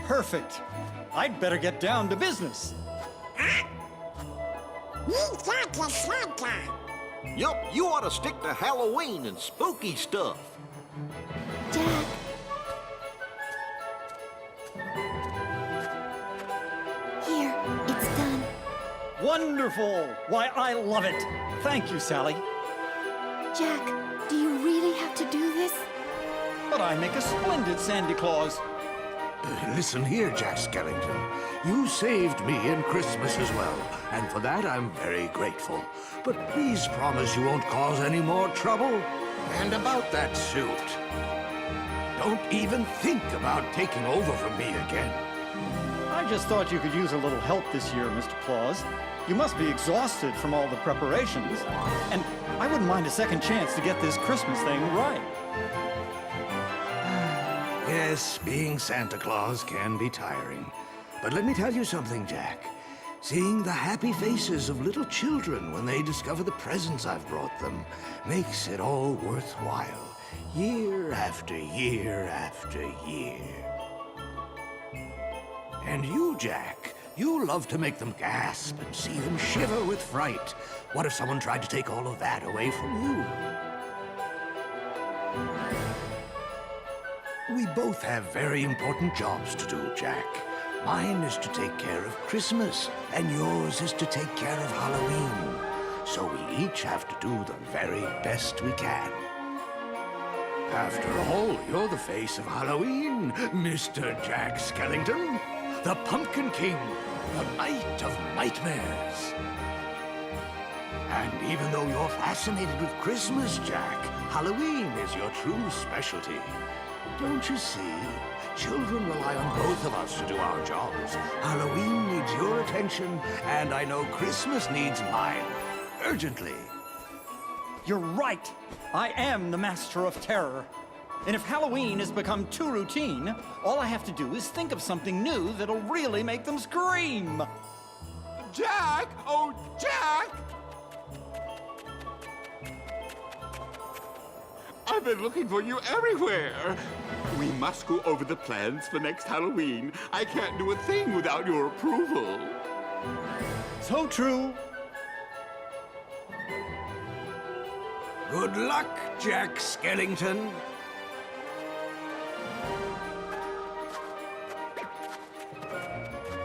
Perfect. I'd better get down to business. Yup, you ought to stick to Halloween and spooky stuff. Jack. Here, it's done. Wonderful. Why, I love it. Thank you, Sally. Jack, do you really have to do this? But I make a splendid Santa Claus. Listen here, Jack Skellington. You saved me in Christmas as well, and for that I'm very grateful. But please promise you won't cause any more trouble. And about that suit, don't even think about taking over from me again. I just thought you could use a little help this year, Mr. Claus. You must be exhausted from all the preparations. And I wouldn't mind a second chance to get this Christmas thing right. Yes, being Santa Claus can be tiring. But let me tell you something, Jack. Seeing the happy faces of little children when they discover the presents I've brought them makes it all worthwhile, year after year after year. And you, Jack, you love to make them gasp and see them shiver with fright. What if someone tried to take all of that away from you? We both have very important jobs to do, Jack. Mine is to take care of Christmas, and yours is to take care of Halloween. So we each have to do the very best we can. After all, you're the face of Halloween, Mr. Jack Skellington, the Pumpkin King, the night of nightmares. And even though you're fascinated with Christmas, Jack, Halloween is your true specialty. Don't you see? Children rely on both of us to do our jobs. Halloween needs your attention, and I know Christmas needs mine. Urgently. You're right. I am the master of terror. And if Halloween has become too routine, all I have to do is think of something new that'll really make them scream. Jack! Oh, Jack! I've been looking for you everywhere. We must go over the plans for next Halloween. I can't do a thing without your approval. So true. Good luck, Jack Skellington.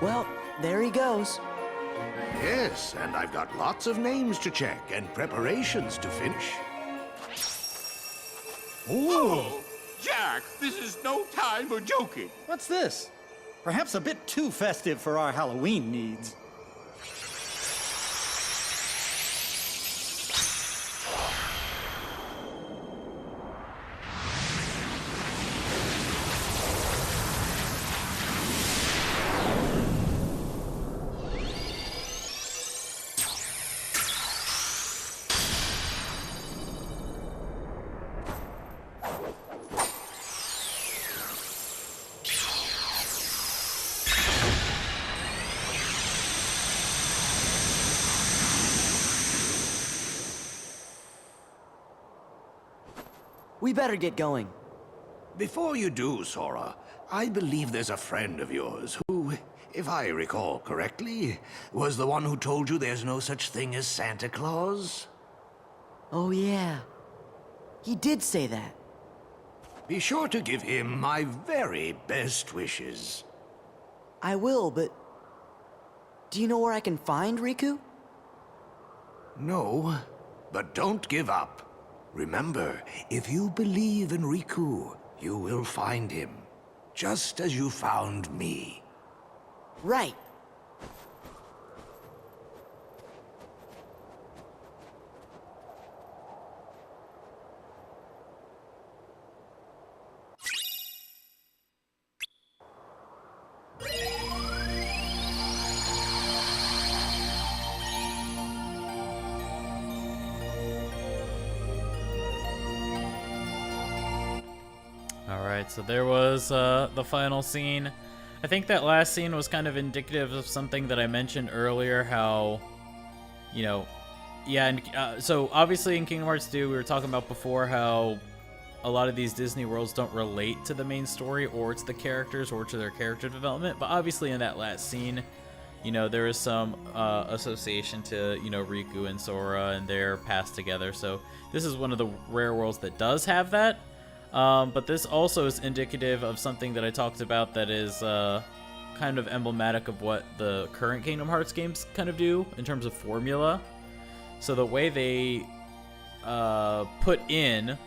Well, there he goes. Yes, and I've got lots of names to check and preparations to finish. Oh, Jack, this is no time for joking. What's this? Perhaps a bit too festive for our Halloween needs. We better get going. Before you do, Sora, I believe there's a friend of yours who, if I recall correctly, was the one who told you there's no such thing as Santa Claus. Oh, yeah. He did say that. Be sure to give him my very best wishes. I will, but... do you know where I can find Riku? No, but don't give up. Remember, if you believe in Riku, you will find him. Just as you found me. Right. Alright, so there was the final scene. I think that last scene was kind of indicative of something that I mentioned earlier, how, you know, yeah, and so obviously in Kingdom Hearts 2, we were talking about before how a lot of these Disney worlds don't relate to the main story or to the characters or to their character development, but obviously in that last scene, you know, there is some association to, you know, Riku and Sora and their past together, so this is one of the rare worlds that does have that. But this also is indicative of something that I talked about that is kind of emblematic of what the current Kingdom Hearts games kind of do in terms of formula. So the way they put in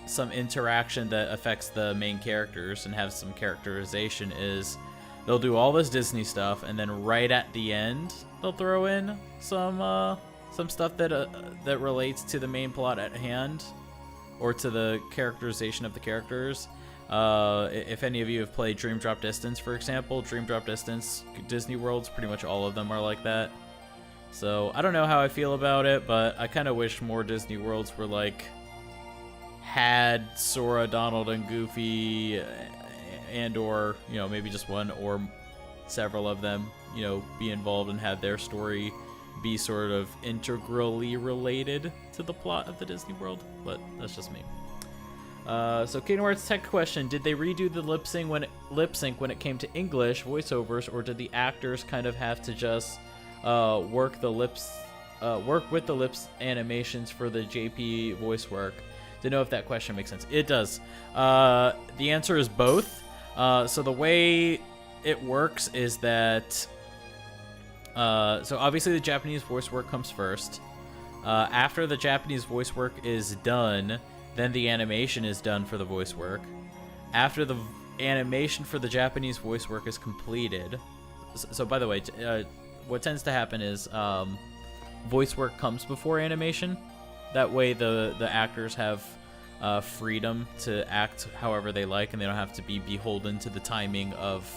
some interaction that affects the main characters and have some characterization is they'll do all this Disney stuff, and then right at the end they'll throw in some stuff that relates to the main plot at hand, or to the characterization of the characters. If any of you have played Dream Drop Distance, for example, Dream Drop Distance Disney worlds, pretty much all of them are like that. So I don't know how I feel about it, but I kind of wish more Disney worlds were like, had Sora, Donald, and Goofy, and or, you know, maybe just one or several of them, you know, be involved and have their story be sort of integrally related to the plot of the Disney world, but that's just me. So Kingdom Hearts tech question: did they redo the lip sync when it came to English voiceovers, or did the actors kind of have to just work with the lips animations for the JP voice work? To know if that question makes sense. It does. The answer is both. So the way it works is that so obviously the Japanese voice work comes first. After the Japanese voice work is done, then the animation is done for the voice work. After the animation for the Japanese voice work is completed, So by the way, what tends to happen is voice work comes before animation. That way the actors have freedom to act however they like, and they don't have to be beholden to the timing of,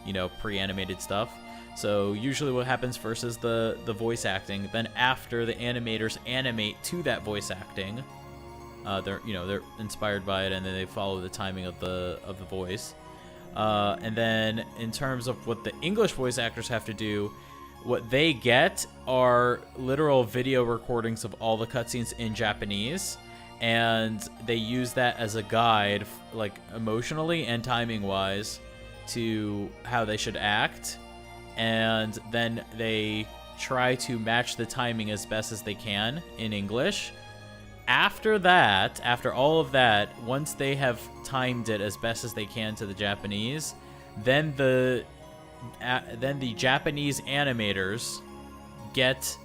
you know, pre-animated stuff. So usually what happens first is the voice acting. Then after the animators animate to that voice acting, they're inspired by it, and then they follow the timing of the voice. And then in terms of what the English voice actors have to do, what they get are literal video recordings of all the cutscenes in Japanese, and they use that as a guide, like emotionally and timing-wise, to how they should act. And then they try to match the timing as best as they can in English. After that, after all of that, once they have timed it as best as they can to the Japanese, then the Japanese animators get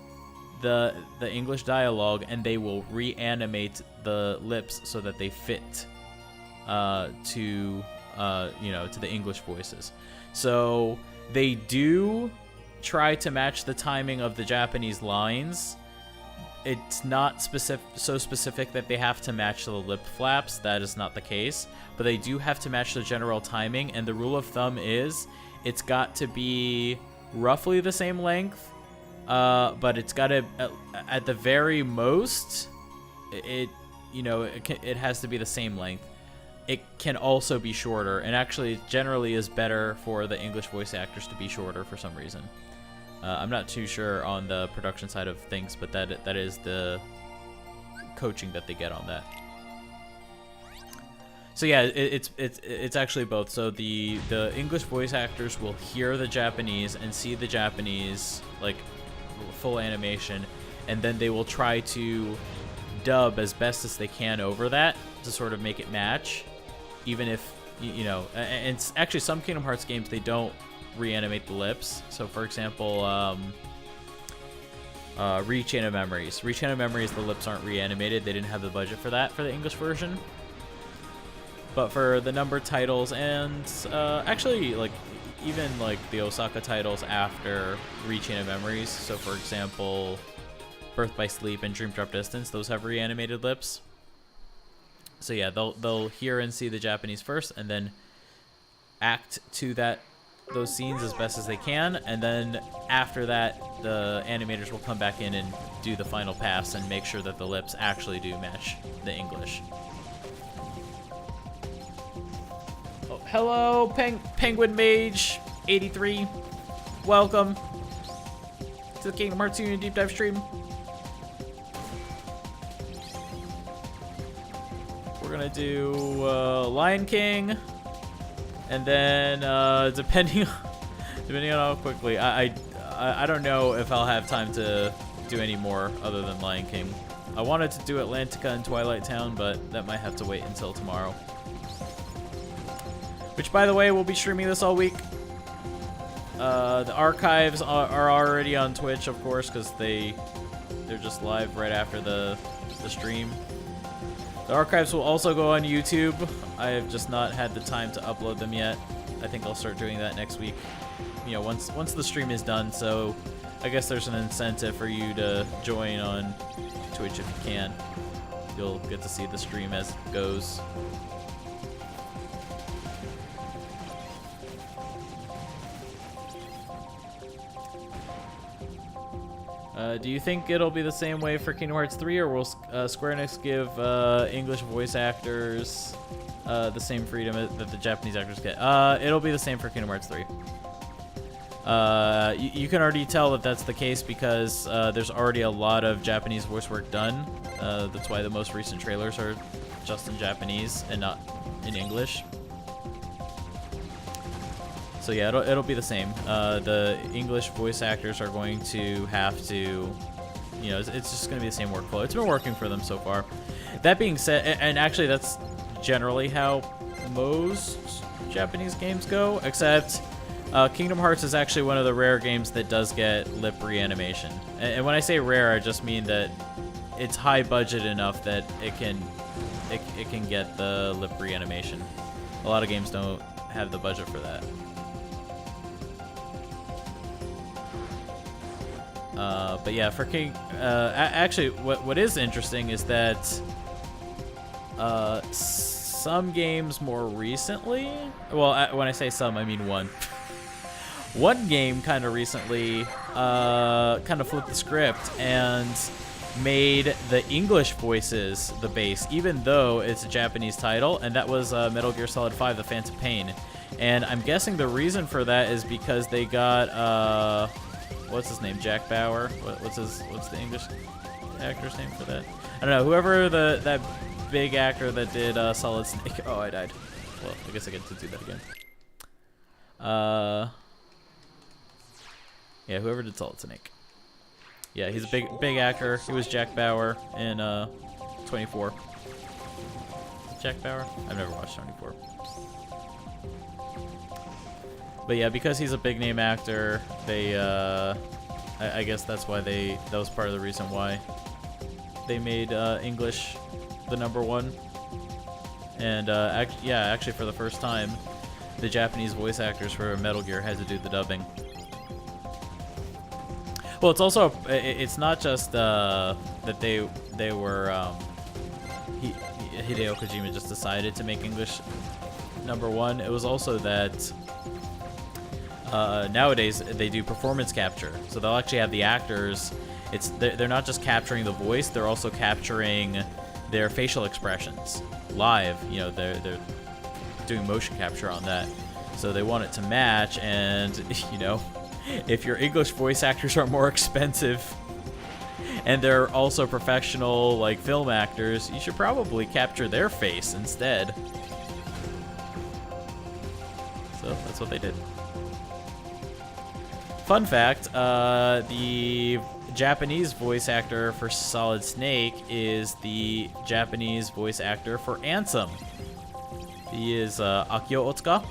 the English dialogue, and they will reanimate the lips so that they fit to the English voices. So they do try to match the timing of the Japanese lines. It's not so specific that they have to match the lip flaps. That is not the case. But they do have to match the general timing, and the rule of thumb is it's got to be roughly the same length, but it's got to, at the very most, it has to be the same length. It can also be shorter, and actually it generally is better for the English voice actors to be shorter for some reason. I'm not too sure on the production side of things, but that is the coaching that they get on that. So yeah, it's actually both. So the English voice actors will hear the Japanese and see the Japanese, like, full animation, and then they will try to dub as best as they can over that to sort of make it match, even if, and it's actually some Kingdom Hearts games, they don't reanimate the lips. So for example, Chain of Memories, the lips aren't reanimated. They didn't have the budget for that for the English version. But for the numbered titles, and actually, like, even like the Osaka titles after Chain of Memories, so for example, Birth by Sleep and Dream Drop Distance, those have reanimated lips. So yeah, they'll hear and see the Japanese first, and then act to those scenes as best as they can, and then after that, the animators will come back in and do the final pass and make sure that the lips actually do match the English. Oh, hello, Penguin Mage 83. Welcome to the Kingdom Hearts Union Deep Dive stream. We're gonna do Lion King. And then, depending on how quickly, I don't know if I'll have time to do any more other than Lion King. I wanted to do Atlantica and Twilight Town, but that might have to wait until tomorrow. Which, by the way, we'll be streaming this all week. The archives are already on Twitch, of course, because they're just live right after the stream. The archives will also go on YouTube. I have just not had the time to upload them yet. I think I'll start doing that next week. Once the stream is done, so I guess there's an incentive for you to join on Twitch if you can. You'll get to see the stream as it goes. Do you think it'll be the same way for Kingdom Hearts 3, or will Square Enix give English voice actors the same freedom that the Japanese actors get? It'll be the same for Kingdom Hearts 3. You can already tell that that's the case because there's already a lot of Japanese voice work done. That's why the most recent trailers are just in Japanese and not in English. So yeah, it'll be the same. The English voice actors are going to have to, it's just going to be the same workflow. It's been working for them so far. That being said, and actually that's generally how most Japanese games go, except Kingdom Hearts is actually one of the rare games that does get lip reanimation. And when I say rare, I just mean that it's high budget enough that it can get the lip reanimation. A lot of games don't have the budget for that. But yeah, for King, actually, what is interesting is that some games more recently, well, when I say some, I mean one. One game kind of recently kind of flipped the script and made the English voices the base, even though it's a Japanese title, and that was Metal Gear Solid 5: The Phantom Pain. And I'm guessing the reason for that is because they got what's his name, Jack Bauer. What's the English actor's name for that? I don't know. Whoever that big actor that did Solid Snake. Oh, I died. Well, I guess I get to do that again. Yeah, whoever did Solid Snake. Yeah, he's a big actor. He was Jack Bauer in 24. Is it Jack Bauer? I've never watched 24. But yeah, because he's a big name actor, they I guess that's why that was part of the reason why they made English the #1. And actually for the first time, the Japanese voice actors for Metal Gear had to do the dubbing. Well, it's also it's not just that they were Hideo Kojima just decided to make English #1. It was also that nowadays they do performance capture, so they'll actually have the actors. They're not just capturing the voice; they're also capturing their facial expressions live. You know, they're doing motion capture on that, so they want it to match. And you know, if your English voice actors are more expensive and they're also professional like film actors, you should probably capture their face instead. So that's what they did. Fun fact, the Japanese voice actor for Solid Snake is the Japanese voice actor for Ansem. He is Akio Otsuka.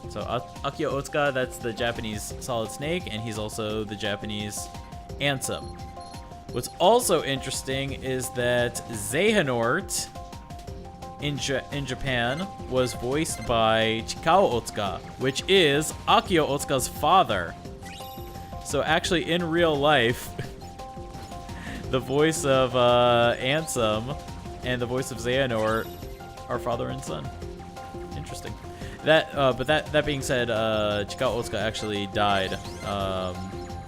So Akio Otsuka, that's the Japanese Solid Snake, and he's also the Japanese Ansem. What's also interesting is that Xehanort in Japan was voiced by Chikao Otsuka, which is Akio Otsuka's father. So actually, in real life, the voice of Ansem and the voice of Xehanort are father and son. Interesting. But that being said, Chikao Otsuka actually died.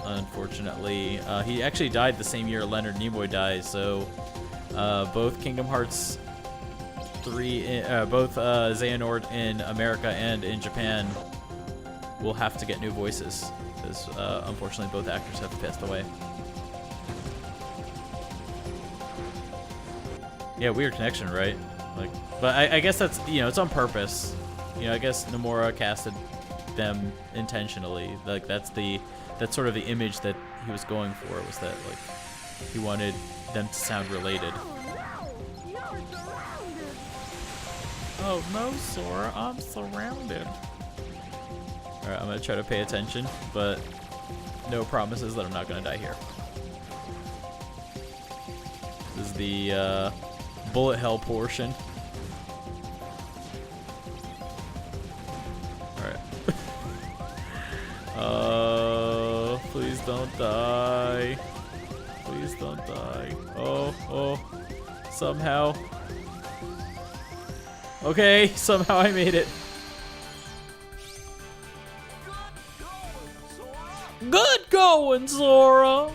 Unfortunately, he actually died the same year Leonard Nimoy died. So both Kingdom Hearts 3, both Xehanort in America and in Japan will have to get new voices because unfortunately both actors have passed away. Yeah, weird connection, right? Like, but I guess that's, you know, it's on purpose. You know, I guess Nomura casted them intentionally. Like that's sort of the image that he was going for, was that like he wanted them to sound related. Oh no, Sora, I'm surrounded. Alright, I'm gonna try to pay attention, but no promises that I'm not gonna die here. This is the bullet hell portion. Please don't die. Please don't die. Oh, somehow. Okay, somehow I made it. Good going, Sora!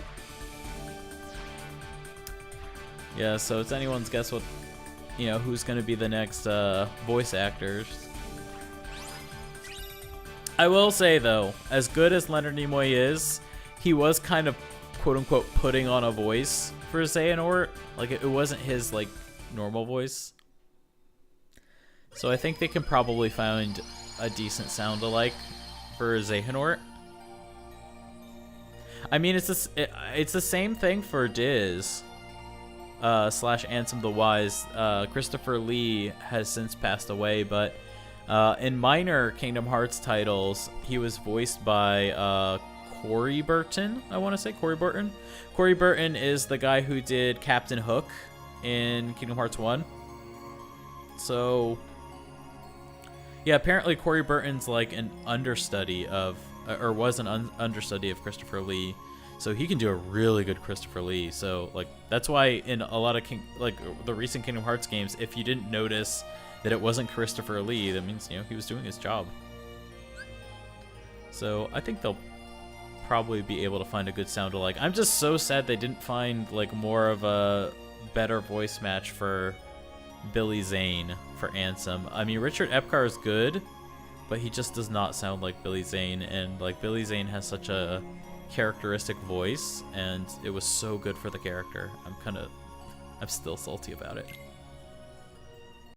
Yeah, so it's anyone's guess what, you know, who's gonna be the next voice actors. I will say, though, as good as Leonard Nimoy is, he was kind of, quote-unquote, putting on a voice for Xehanort. Like, it wasn't his, like, normal voice. So I think they can probably find a decent sound-alike for Xehanort. I mean, it's the same thing for Diz / Ansem the Wise. Christopher Lee has since passed away, but in minor Kingdom Hearts titles, he was voiced by Corey Burton, I want to say. Corey Burton. Corey Burton is the guy who did Captain Hook in Kingdom Hearts 1. So, yeah, apparently Corey Burton's like an understudy of, or was an understudy of Christopher Lee. So he can do a really good Christopher Lee. So like that's why in a lot of the recent Kingdom Hearts games, if you didn't notice that it wasn't Christopher Lee, that means, you know, he was doing his job. So I think they'll probably be able to find a good sound alike. I'm just so sad they didn't find like more of a better voice match for Billy Zane for Ansem. I mean, Richard Epcar is good, but he just does not sound like Billy Zane, and like Billy Zane has such a characteristic voice, and it was so good for the character. I'm still salty about it.